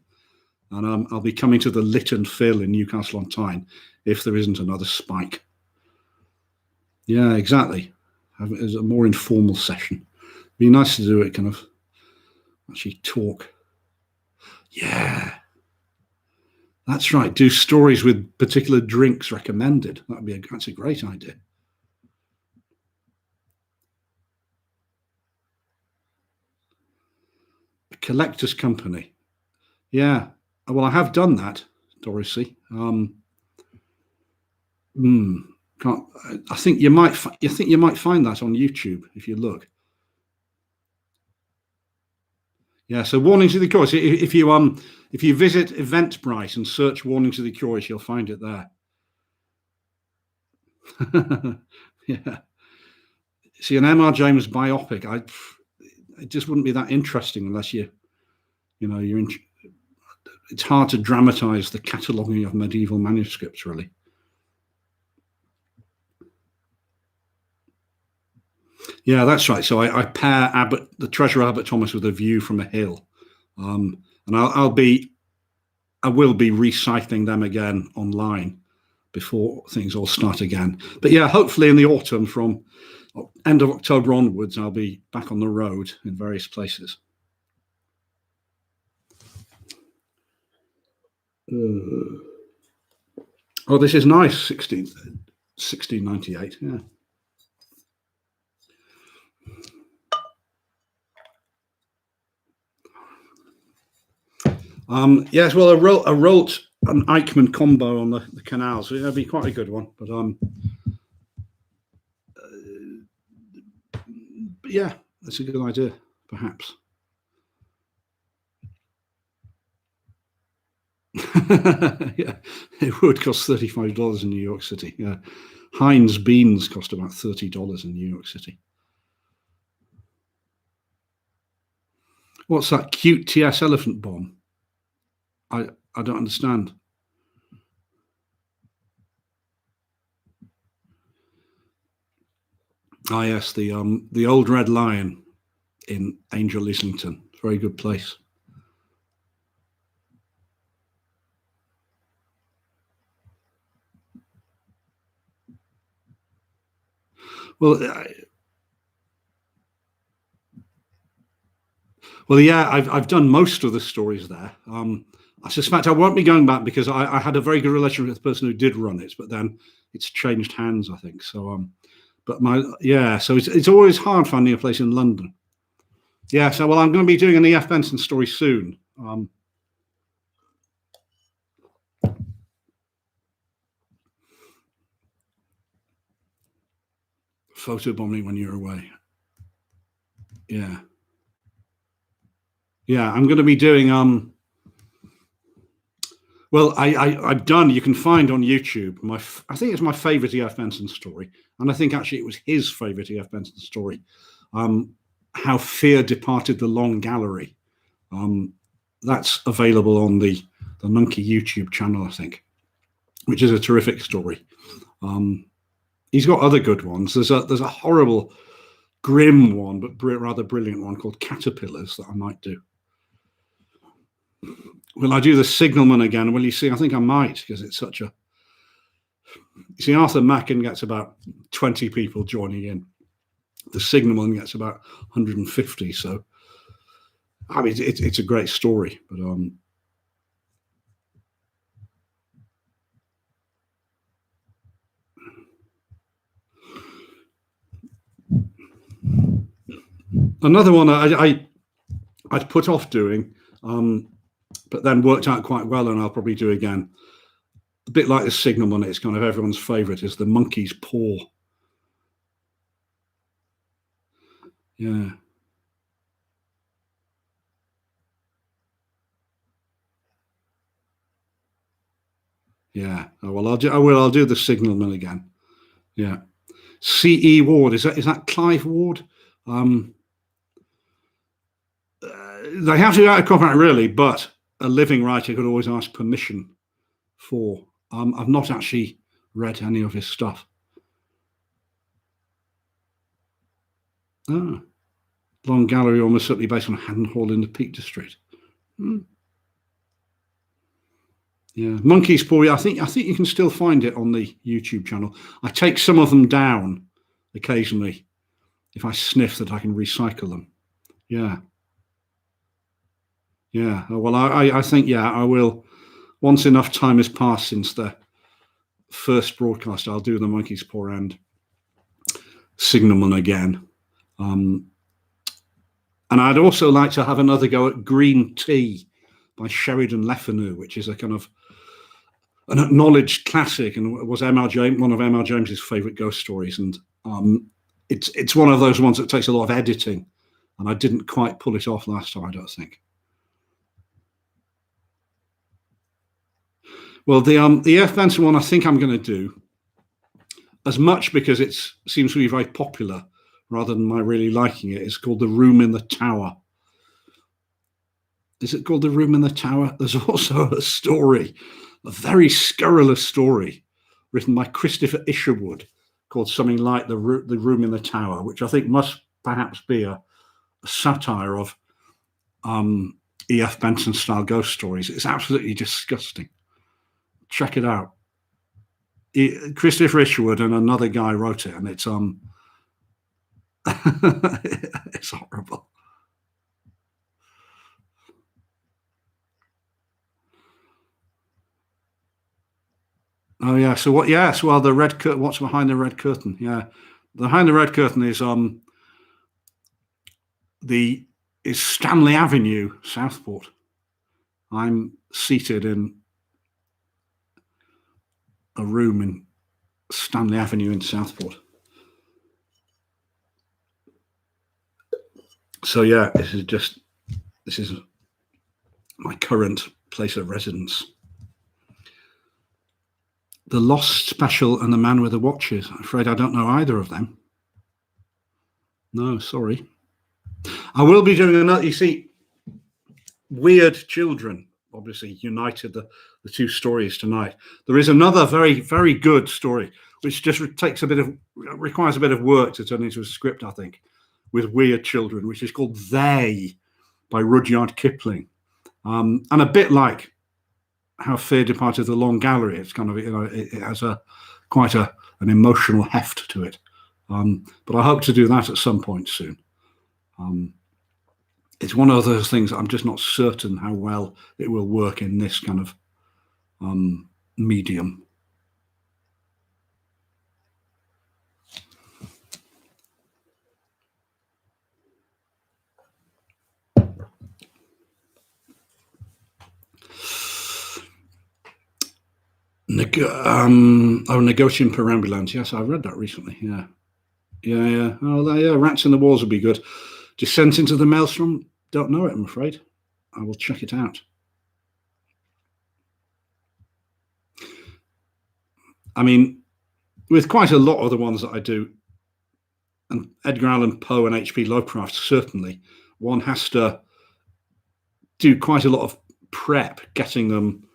and I'll be coming to the Lit and Fill in Newcastle on Tyne if there isn't another spike. Yeah, exactly. It's a more informal session. Be nice to do it, kind of actually talk. Yeah, that's right. Do stories with particular drinks recommended. That's a great idea. A collector's company. Yeah. Well, I have done that, Dorothy. Can't, I think you might. You think you might find that on YouTube if you look. Yeah. So, Warnings of the Curious. If you visit Eventbrite and search Warnings of the Curious, you'll find it there. Yeah. See, an M.R. James biopic, it just wouldn't be that interesting unless you're in. It's hard to dramatize the cataloguing of medieval manuscripts, really. Yeah, that's right. So I pair the Treasure Abbott Thomas with A View from a Hill, and I will be recycling them again online before things all start again. But yeah, hopefully in the autumn, from end of October onwards, I'll be back on the road in various places. Oh, this is nice. 1698. Yeah. Yes, well, I wrote an Eichmann combo on the canal, so that'd be quite a good one. But yeah, that's a good idea, perhaps. Yeah, it would cost $35 in New York City. Yeah, Heinz beans cost about $30 in New York City. What's that cute TS elephant bomb? I don't understand. Ah, yes, the Old Red Lion in Angel Islington. Very good place. Well, yeah, I've done most of the stories there. I suspect I won't be going back because I had a very good relationship with the person who did run it, but then it's changed hands, I think. So, but so it's always hard finding a place in London. Yeah, so I'm going to be doing an E.F. Benson story soon. Photobombing when you're away. Yeah. Yeah, I'm going to be doing well, I've done. You can find on YouTube I think it's my favorite E.F. Benson story, and I think actually it was his favorite E.F. Benson story. How Fear Departed the Long Gallery. That's available on the Nunkey YouTube channel, I think, which is a terrific story. He's got other good ones. There's a horrible, grim one, but rather brilliant one called Caterpillars that I might do. Will I do the Signalman again? Will you see? I think I might because it's such a You see, Arthur Machen gets about 20 people joining in. The Signalman gets about 150. So, I mean, it's a great story. But another one I'd put off doing, but then worked out quite well, and I'll probably do again. A bit like the Signalman, it's kind of everyone's favourite, is the Monkey's Paw. Yeah. Yeah. Oh, well, I'll do the Signalman again. Yeah. C.E. Ward, is that Clive Ward? They have to go out of copyright, really, but a living writer could always ask permission for. I've not actually read any of his stuff. Long Gallery, almost certainly based on Haddon Hall in the Peak District. Yeah, Monkey's Paw. I think you can still find it on the YouTube channel. I take some of them down occasionally if I sniff that I can recycle them. Yeah. Yeah. Well, I think, yeah, I will. Once enough time has passed since the first broadcast, I'll do the Monkey's Paw and Signalman again. And I'd also like to have another go at Green Tea by Sheridan Le Fanu, which is a kind of an acknowledged classic and was one of M.R. James's favourite ghost stories. And it's one of those ones that takes a lot of editing, and I didn't quite pull it off last time, I don't think. Well, the F. Benson one, I think I'm going to do, as much because it seems to be very popular rather than my really liking it. It's called The Room in the Tower. Is it called The Room in the Tower? There's also a story, a very scurrilous story, written by Christopher Isherwood, called something like The Room in the Tower, which I think must perhaps be a satire of E.F. Benson-style ghost stories. It's absolutely disgusting. Check it out. Christopher Isherwood and another guy wrote it, and it's it's horrible. Oh yeah. So what? Yes. Well, the red curtain. What's behind the red curtain? Yeah, behind the red curtain is Stanley Avenue, Southport. I'm seated in a room in Stanley Avenue in Southport. So yeah, this is my current place of residence. The Lost Special and The Man with the Watches. I'm afraid I don't know either of them. No, sorry. I will be doing another. You see, Weird Children obviously united the two stories tonight. There is another very, very good story, which just requires a bit of work to turn into a script, I think, with Weird Children, which is called They by Rudyard Kipling. And a bit like How Fear Departed the Long Gallery, it's kind of, it has quite an emotional heft to it. But I hope to do that at some point soon. It's one of those things I'm just not certain how well it will work in this kind of medium. Negotium Perambulans. Yes, I read that recently. Yeah. Oh, yeah. Rats in the Walls would be good. Descent into the Maelstrom. Don't know it, I'm afraid. I will check it out. I mean, with quite a lot of the ones that I do, and Edgar Allan Poe and H.P. Lovecraft, certainly, one has to do quite a lot of prep, getting them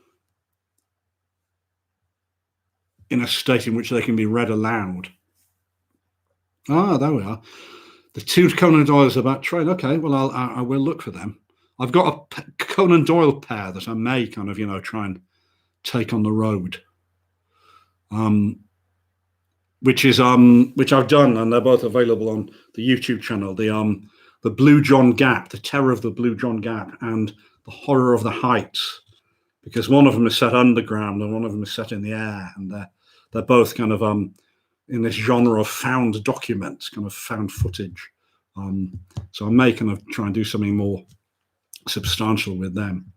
in a state in which they can be read aloud. Ah, there we are. The two Conan Doyles about trade. Okay, well, I will look for them. I've got a Conan Doyle pair that I may kind of, try and take on the road. which I've done, and they're both available on the YouTube channel. The Blue John Gap, the Terror of the Blue John Gap, and the Horror of the Heights, because one of them is set underground and one of them is set in the air, and they're both kind of in this genre of found documents, kind of found footage. So I may kind of try and do something more substantial with them.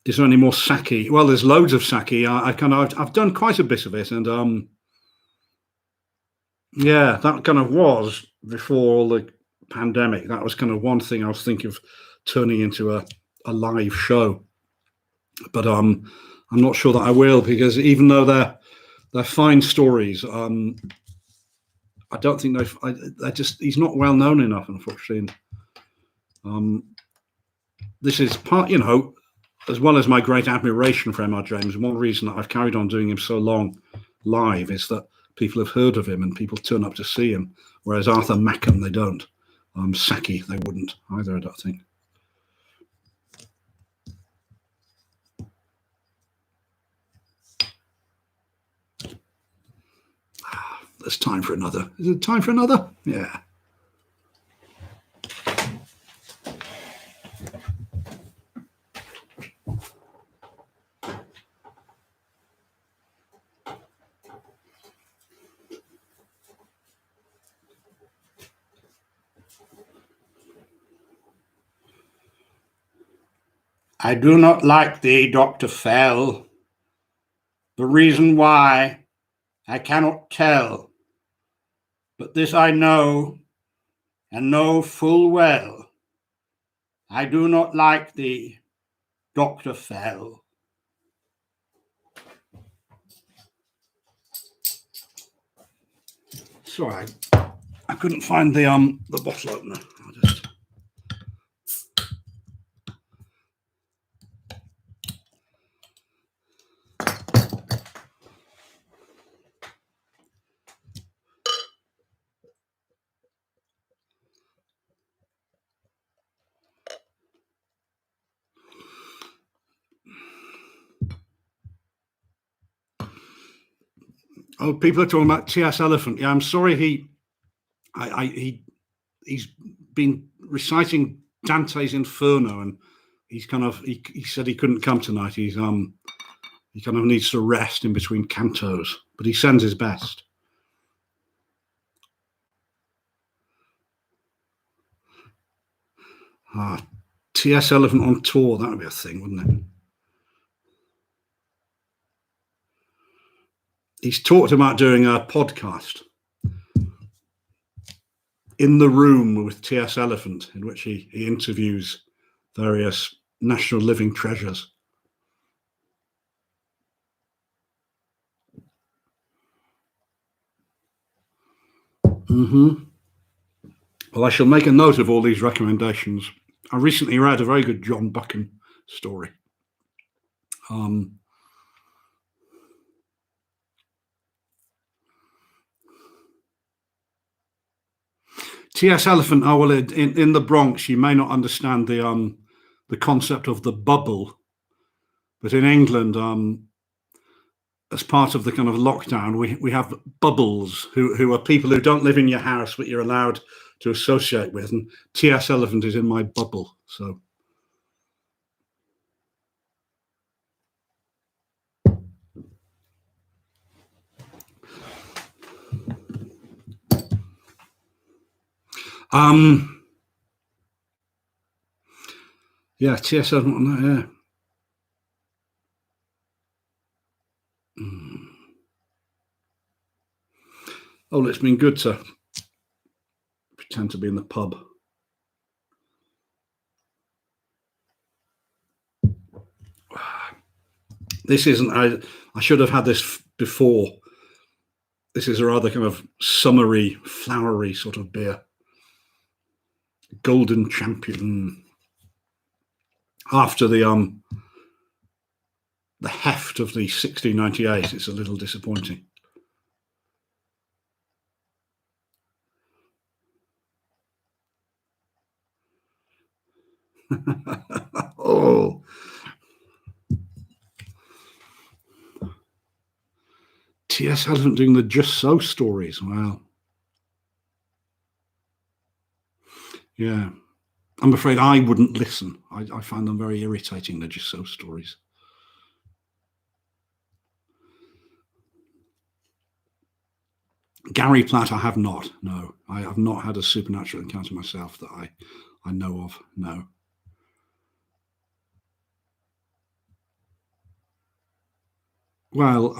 Is there any more Saki? Well, there's loads of Saki. I've done quite a bit of it, and yeah, that kind of was before all the pandemic. That was kind of one thing I was thinking of turning into a live show, but I'm not sure that I will, because even though they're fine stories, I don't think he's not well known enough, unfortunately. This is part, as well as my great admiration for M.R. James, one reason that I've carried on doing him so long live is that people have heard of him and people turn up to see him, whereas Arthur Mackham, they don't. Saki, they wouldn't either, I don't think. There's time for another. Is it time for another? Yeah. I do not like thee, Dr. Fell. The reason why I cannot tell, but this I know, and know full well. I do not like thee, Dr. Fell. Sorry, I couldn't find the bottle opener. I'll just... Oh, people are talking about T.S. Eliphant. Yeah, I'm sorry he's been reciting Dante's Inferno, and he's kind of he said he couldn't come tonight. He kind of needs to rest in between cantos, but he sends his best. T.S. Eliphant on tour, that would be a thing, wouldn't it? He's talked about doing a podcast, In the Room with T.S. Eliphant, in which he interviews various national living treasures. Well, I shall make a note of all these recommendations. I recently read a very good John Buchan story. T.S. Eliphant, well, in the Bronx, you may not understand the concept of the bubble, but in England, as part of the kind of lockdown, we have bubbles who are people who don't live in your house, but you're allowed to associate with. And T.S. Eliphant is in my bubble. So. Yeah, T.S. Eliphant, yeah. Oh, it's been good to pretend to be in the pub. This isn't, I should have had this before. This is a rather kind of summery, flowery sort of beer. Golden Champion. After the heft of the 1698, it's a little disappointing. Oh. T.S. Eliot doing the Just So stories. Wow. Yeah. I'm afraid I wouldn't listen. I find them very irritating, the Just So stories. Gary Platt, I have not. No, I have not had a supernatural encounter myself that I know of. No. Well,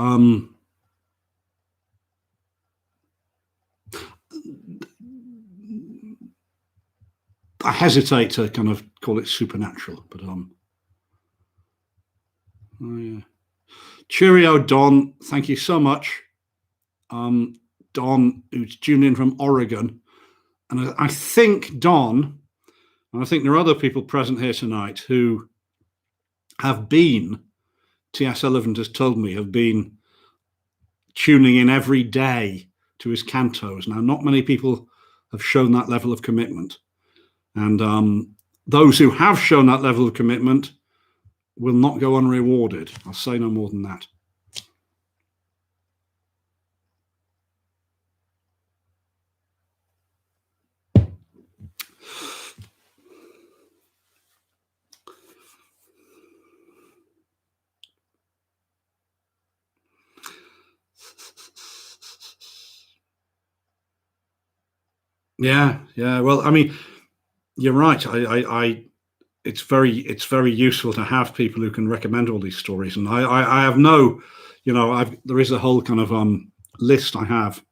I hesitate to kind of call it supernatural, but oh yeah. Cheerio, Don. Thank you so much. Don, who's tuned in from Oregon. And I think Don, and I think there are other people present here tonight who have been, T.S. Eliot has told me, have been tuning in every day to his cantos. Now, not many people have shown that level of commitment. And those who have shown that level of commitment will not go unrewarded. I'll say no more than that. Yeah. Well, I mean, you're right. It's very useful to have people who can recommend all these stories. And I have no, there is a whole kind of list I have.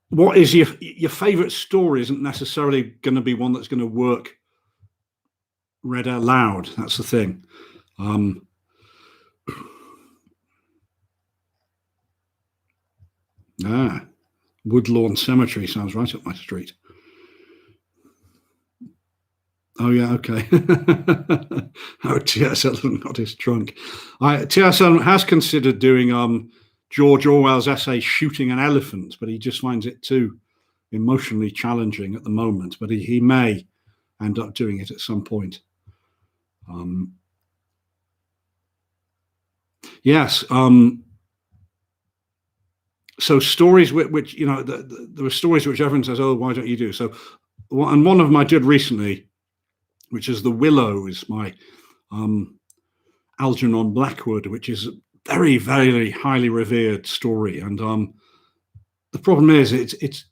What is your favorite story isn't necessarily going to be one that's going to work read out loud. That's the thing. Woodlawn Cemetery sounds right up my street. Oh yeah, okay. Oh, T.S. Eliot got his trunk. T.S. Eliot has considered doing George Orwell's essay "Shooting an Elephant," but he just finds it too emotionally challenging at the moment. But he may end up doing it at some point. Yes. So stories which there were stories which everyone says, "Oh, why don't you do?" So, and one of them I did recently, which is The Willows, my Algernon Blackwood, which is a very, very highly revered story. And the problem is it's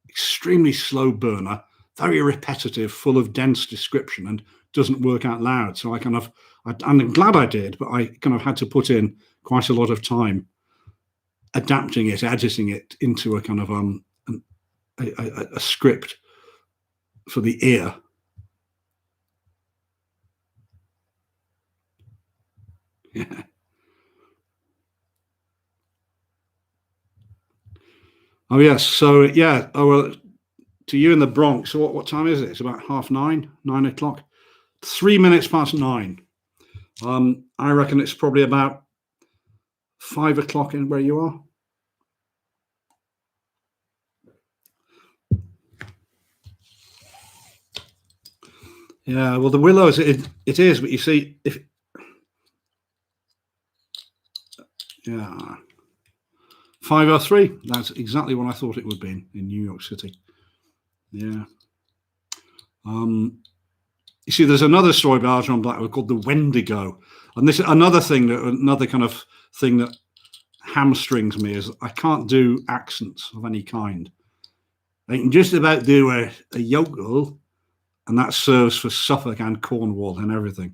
extremely slow burner, very repetitive, full of dense description, and doesn't work out loud. So I'm glad I did, but I kind of had to put in quite a lot of time adapting it, editing it into a kind of a script for the ear. Yeah. Oh yes. So yeah. Oh well. To you in the Bronx. So what time is it? It's about 9:30, 9 o'clock. 3 minutes past 9. I reckon it's probably about 5 o'clock in where you are. Yeah, well, The Willows, it is, but you see, yeah, 5:03. That's exactly what I thought it would be in New York City. Yeah. You see, there's another story by Algernon Blackwood called The Wendigo, and this is another kind of thing that hamstrings me is I can't do accents of any kind. I can just about do a yokel, and that serves for Suffolk and Cornwall and everything.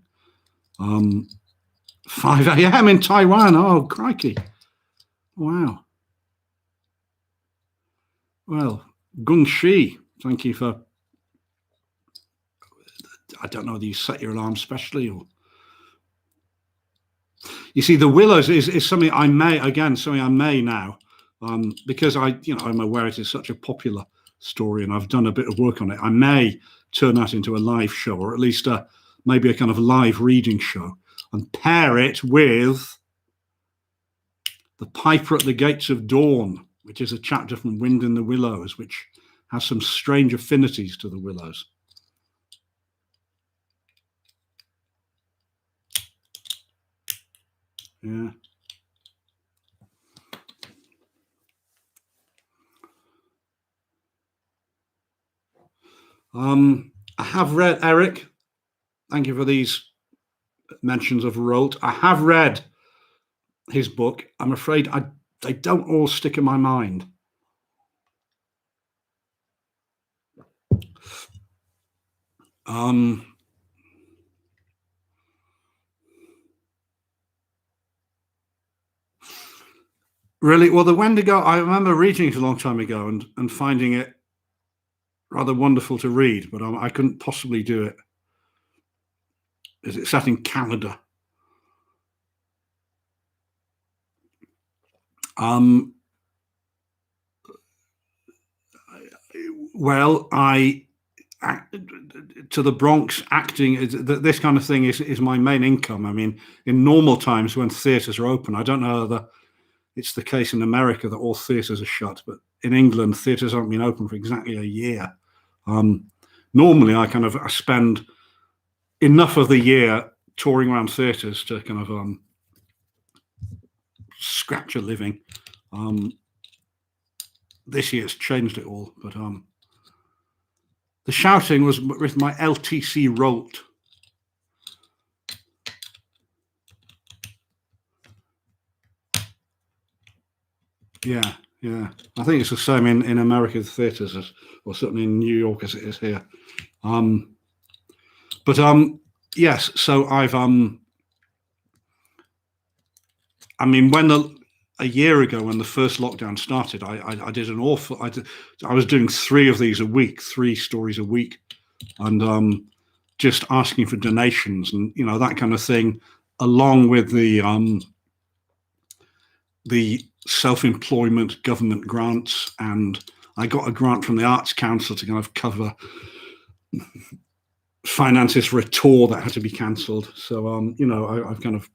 5 a.m. in Taiwan. Oh, crikey. Wow. Well, Gung Shi, thank you for, I don't know whether you set your alarm specially or. You see, The Willows is something I may now, because I'm aware it is such a popular story and I've done a bit of work on it. I may turn that into a live show, or at least maybe a kind of live reading show, and pair it with The Piper at the Gates of Dawn, which is a chapter from Wind in the Willows, which has some strange affinities to The Willows. Yeah. I have read, Eric, thank you for these mentions of Rolt. I have read his book. I'm afraid they don't all stick in my mind. Really? Well, the Wendigo, I remember reading it a long time ago and finding it rather wonderful to read, but I couldn't possibly do it. Is it set in Canada? Well, to the Bronx, acting, this kind of thing is my main income. I mean, in normal times when theatres are open, I don't know whether it's the case in America that all theatres are shut, but in England, theatres haven't been open for exactly a year. Normally, I spend enough of the year touring around theatres to kind of scratch a living. This year's changed it all, but the shouting was with my LTC Rolt. Yeah, yeah. I think it's the same in American theatres, or certainly in New York as it is here. But yes. So I've I mean, a year ago when the first lockdown started, I did an awful. I was doing 3 of these a week, 3 stories a week, and just asking for donations and that kind of thing, along with the self-employment government grants, and I got a grant from the Arts Council to kind of cover finances for a tour that had to be cancelled. So I've kind of,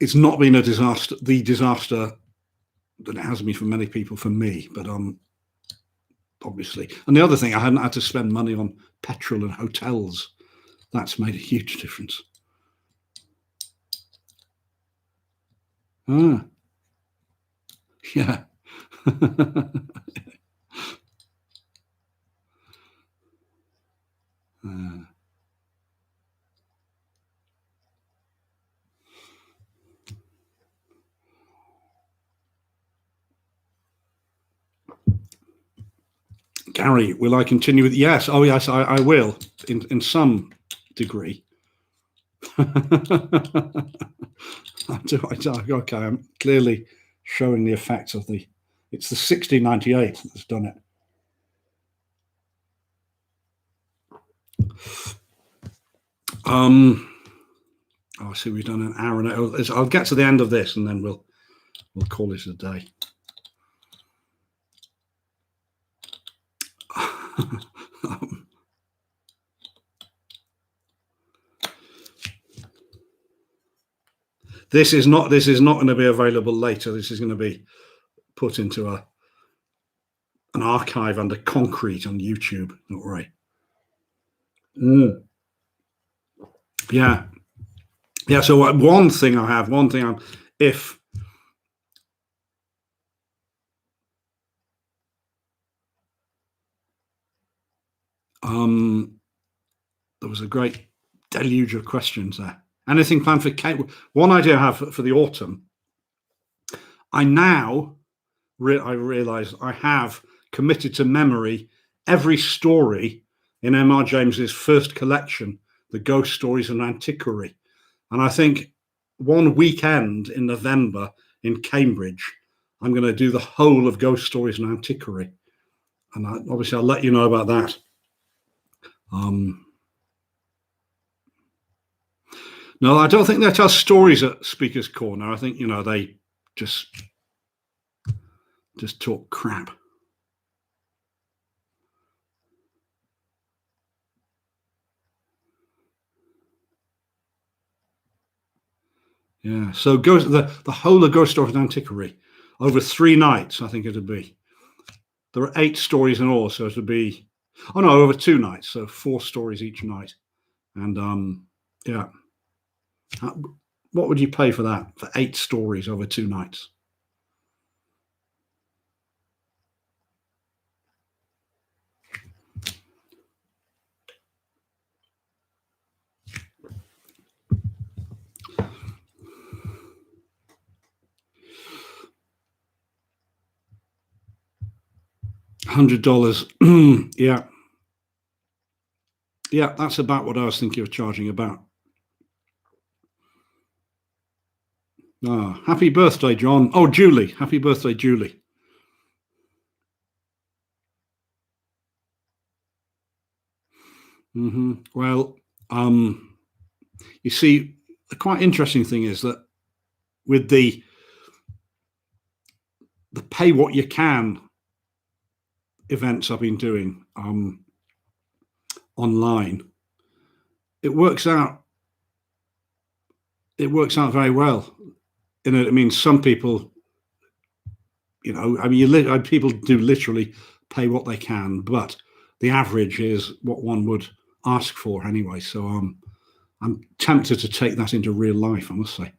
it's not been the disaster that it has been for many people, for me, but obviously. And the other thing, I hadn't had to spend money on petrol and hotels. That's made a huge difference. Yeah. Gary, will I continue with? Yes. Oh, yes, I will in some degree. Okay, I'm clearly showing the effects of it's the 6098 that's done it. I see we've done an hour and I'll get to the end of this and then we'll call it a day. This is not going to be available later. This is going to be put into an archive under concrete on YouTube. Not right. Yeah. Yeah. So one thing I'm, if there was a great deluge of questions there. Anything planned for Cambridge? One idea I have for the autumn. I now I realise I have committed to memory every story in M.R. James's first collection, The Ghost Stories of Antiquary. And I think one weekend in November in Cambridge, I'm going to do the whole of Ghost Stories and Antiquary. And obviously I'll let you know about that. No, I don't think they tell stories at Speaker's Corner. I think, they just talk crap. Yeah, so the whole of Ghost Stories and Antiquary over 3 nights, I think it'd be. There are 8 stories in all, so it'd be, over 2 nights, so 4 stories each night. And yeah. What would you pay for that, for 8 stories over 2 nights? $100. Yeah. Yeah, that's about what I was thinking of charging about. Happy birthday, John. Oh, Julie. Happy birthday, Julie. Well, you see, the quite interesting thing is that with the pay what you can events I've been doing online, it works out very well. You know, I mean, some people, you know, I mean, people do literally pay what they can, but the average is what one would ask for anyway. So I'm tempted to take that into real life, I must say.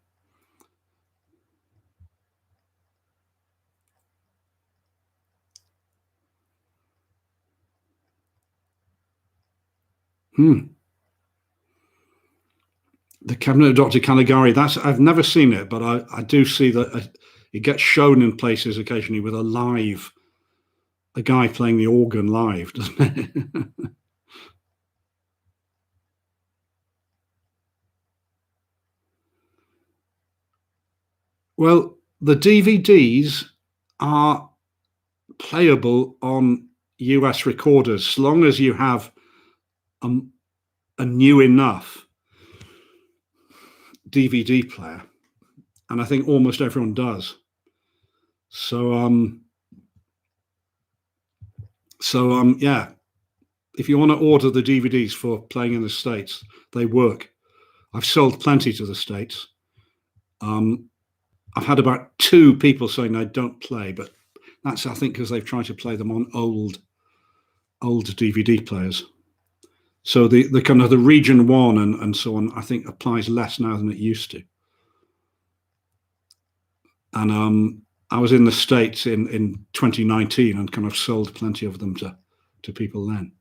The Cabinet of Dr. Caligari. I've never seen it, but I do see that it gets shown in places occasionally with a guy playing the organ live, doesn't it? Well, the DVDs are playable on US recorders, as long as you have a new enough DVD player, and I think almost everyone does. So yeah, if you want to order the DVDs for playing in the States, they work. I've sold plenty to the States. I've had about 2 people saying they don't play, but that's, I think, because they've tried to play them on old DVD players. So the kind of the region 1 and so on, I think, applies less now than it used to. And I was in the States in 2019 and kind of sold plenty of them to people then.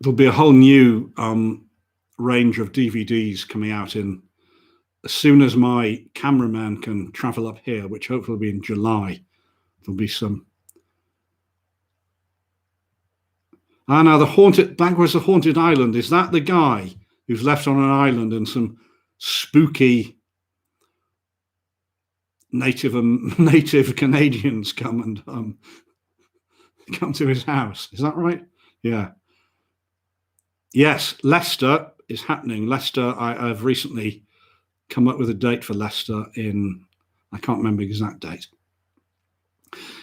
There'll be a whole new range of DVDs coming out as soon as my cameraman can travel up here, which hopefully will be in July. There'll be some. Now Banquo's the Haunted Island. Is that the guy who's left on an island and some spooky native Canadians come and come to his house? Is that right? Yeah. Yes, Leicester is happening. Leicester, I've recently come up with a date for Leicester I can't remember the exact date.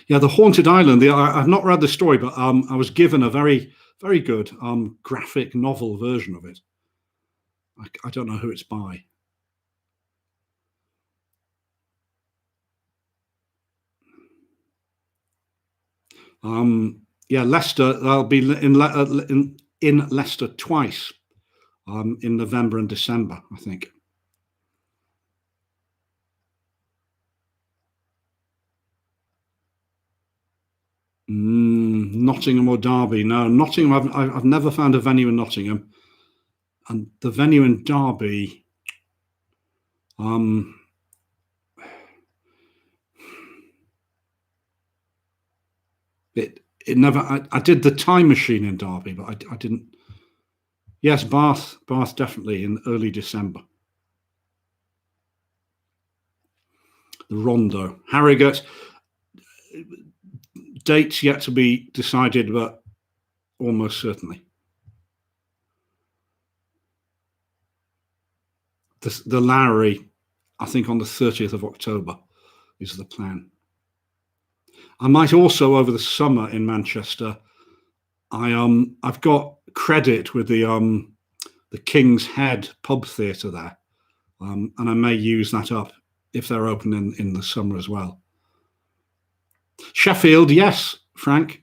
Yeah, the Haunted Island. I've not read the story, but I was given a very, very good graphic novel version of it. I don't know who it's by. Yeah, Leicester. I'll be in Leicester twice, in November and December, I think. Nottingham or Derby? No, Nottingham. I've never found a venue in Nottingham, and the venue in Derby. It never. I did the Time Machine in Derby, but I didn't. Yes, Bath definitely in early December. The Rondo, Harrogate. Dates yet to be decided, but almost certainly. The Lowry, I think on the 30th of October is the plan. I might also, over the summer in Manchester, I've got credit with the King's Head pub theatre there, and I may use that up if they're open in the summer as well. Sheffield, yes, Frank.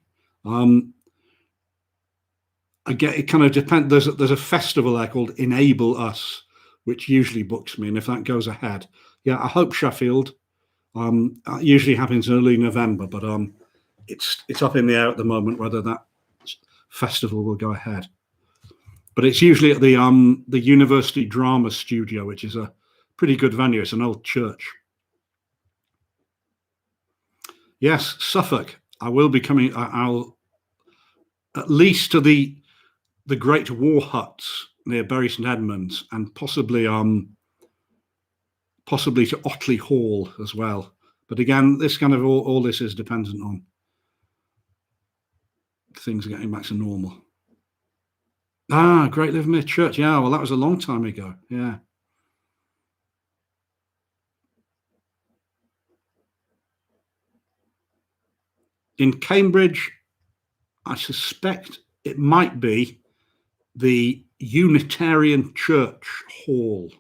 I get it. Kind of depends. There's a festival there called Enable Us, which usually books me, and if that goes ahead, yeah, I hope Sheffield. It usually happens in early November, but it's up in the air at the moment whether that festival will go ahead. But it's usually at the University Drama Studio, which is a pretty good venue. It's an old church. Yes, Suffolk. I will be coming. I'll at least to the Great War Huts near Bury St Edmunds, and possibly to Otley Hall as well. But again, this kind of all this is dependent on things getting back to normal. Ah, Great Livermere Church. Yeah, well, that was a long time ago. Yeah. In Cambridge, I suspect it might be the Unitarian Church Hall.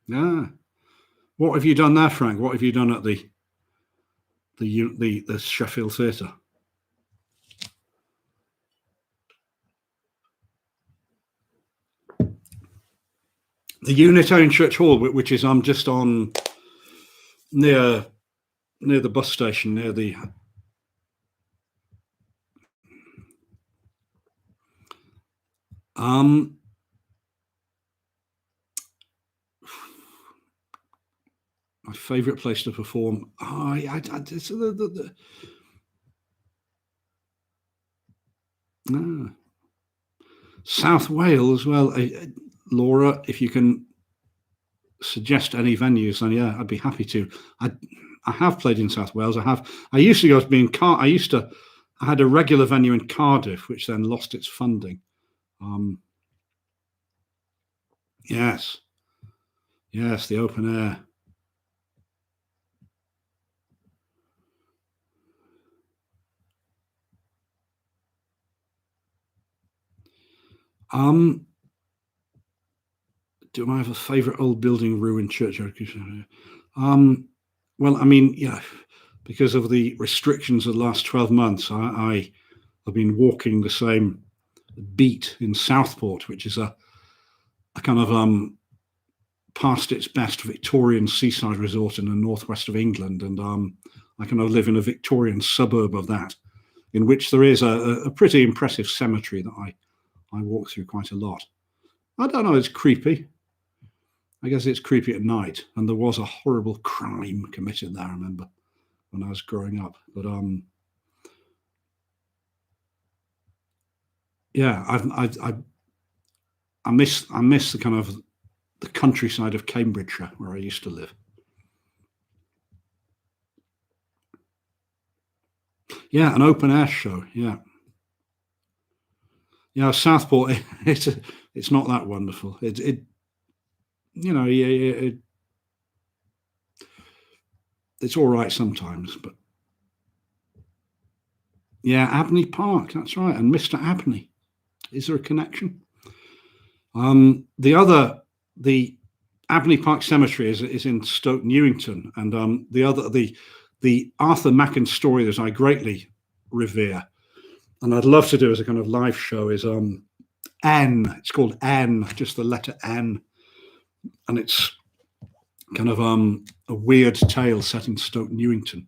Yeah. What have you done there, Frank? What have you done at the Sheffield Theatre? The Unitarian Church Hall, which is just on near the bus station, near the my favourite place to perform. South Wales as well. Laura, if you can suggest any venues, then yeah, I'd be happy to. I have played in South Wales. I used to go to be in I had a regular venue in Cardiff, which then lost its funding. Yes, the open air. Do I have a favourite old building, ruined churchyard? Well, I mean, yeah, because of the restrictions of the last 12 months, I have been walking the same beat in Southport, which is a kind of past its best Victorian seaside resort in the northwest of England, and I kind of live in a Victorian suburb of that, in which there is a pretty impressive cemetery that I walk through quite a lot. I don't know, it's creepy. I guess it's creepy at night, and there was a horrible crime committed there, I remember, when I was growing up. But yeah, I miss the kind of the countryside of Cambridgeshire where I used to live. Yeah, an open air show. Yeah, Southport. It's not that wonderful. It's all right sometimes, but yeah, Abney Park. That's right, and Mr. Abney. Is there a connection? The Abney Park Cemetery is in Stoke Newington, and the Arthur Machen story that I greatly revere, and I'd love to do as a kind of live show is N. It's called N, just the letter N, and it's kind of a weird tale set in Stoke Newington.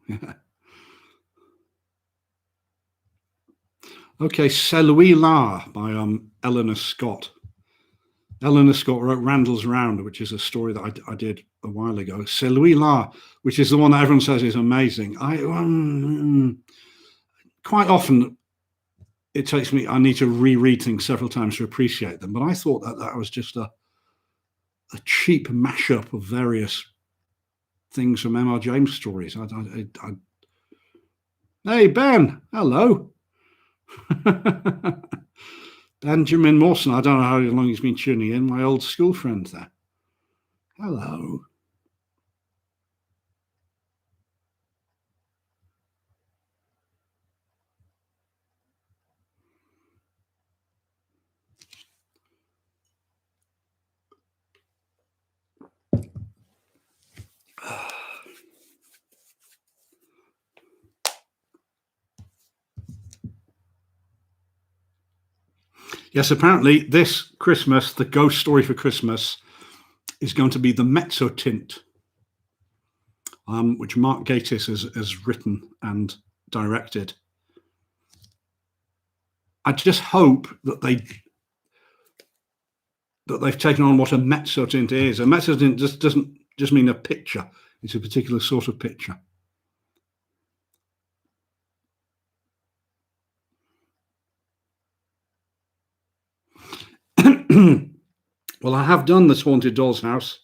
Yeah. Okay, C'est Louis La by Eleanor Scott. Eleanor Scott wrote Randall's Round, which is a story that I did a while ago. C'est Louis La, which is the one that everyone says is amazing. Quite often it takes me, I need to reread things several times to appreciate them. But I thought that was just a cheap mashup of various things from M.R. James stories. Hey, Ben, hello. Benjamin Mawson, I don't know how long he's been tuning in, my old school friend there. Hello. Yes, apparently this Christmas, the ghost story for Christmas is going to be the Mezzotint, which Mark Gatiss has written and directed. I just hope that they've taken on what a Mezzotint is. A Mezzotint just doesn't just mean a picture. It's a particular sort of picture. Well, I have done this Haunted Doll's House.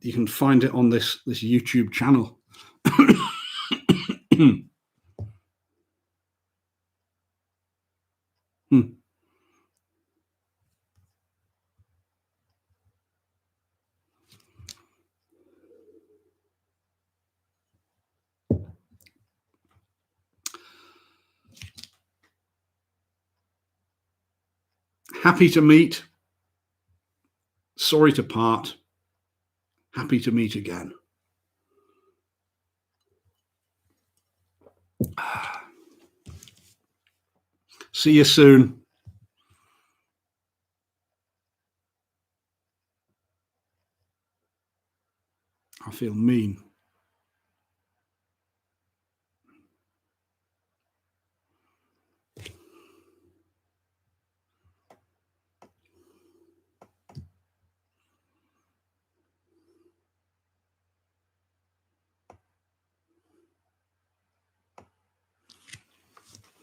You can find it on this YouTube channel. Happy to meet. Sorry to part. Happy to meet again. See you soon. I feel mean.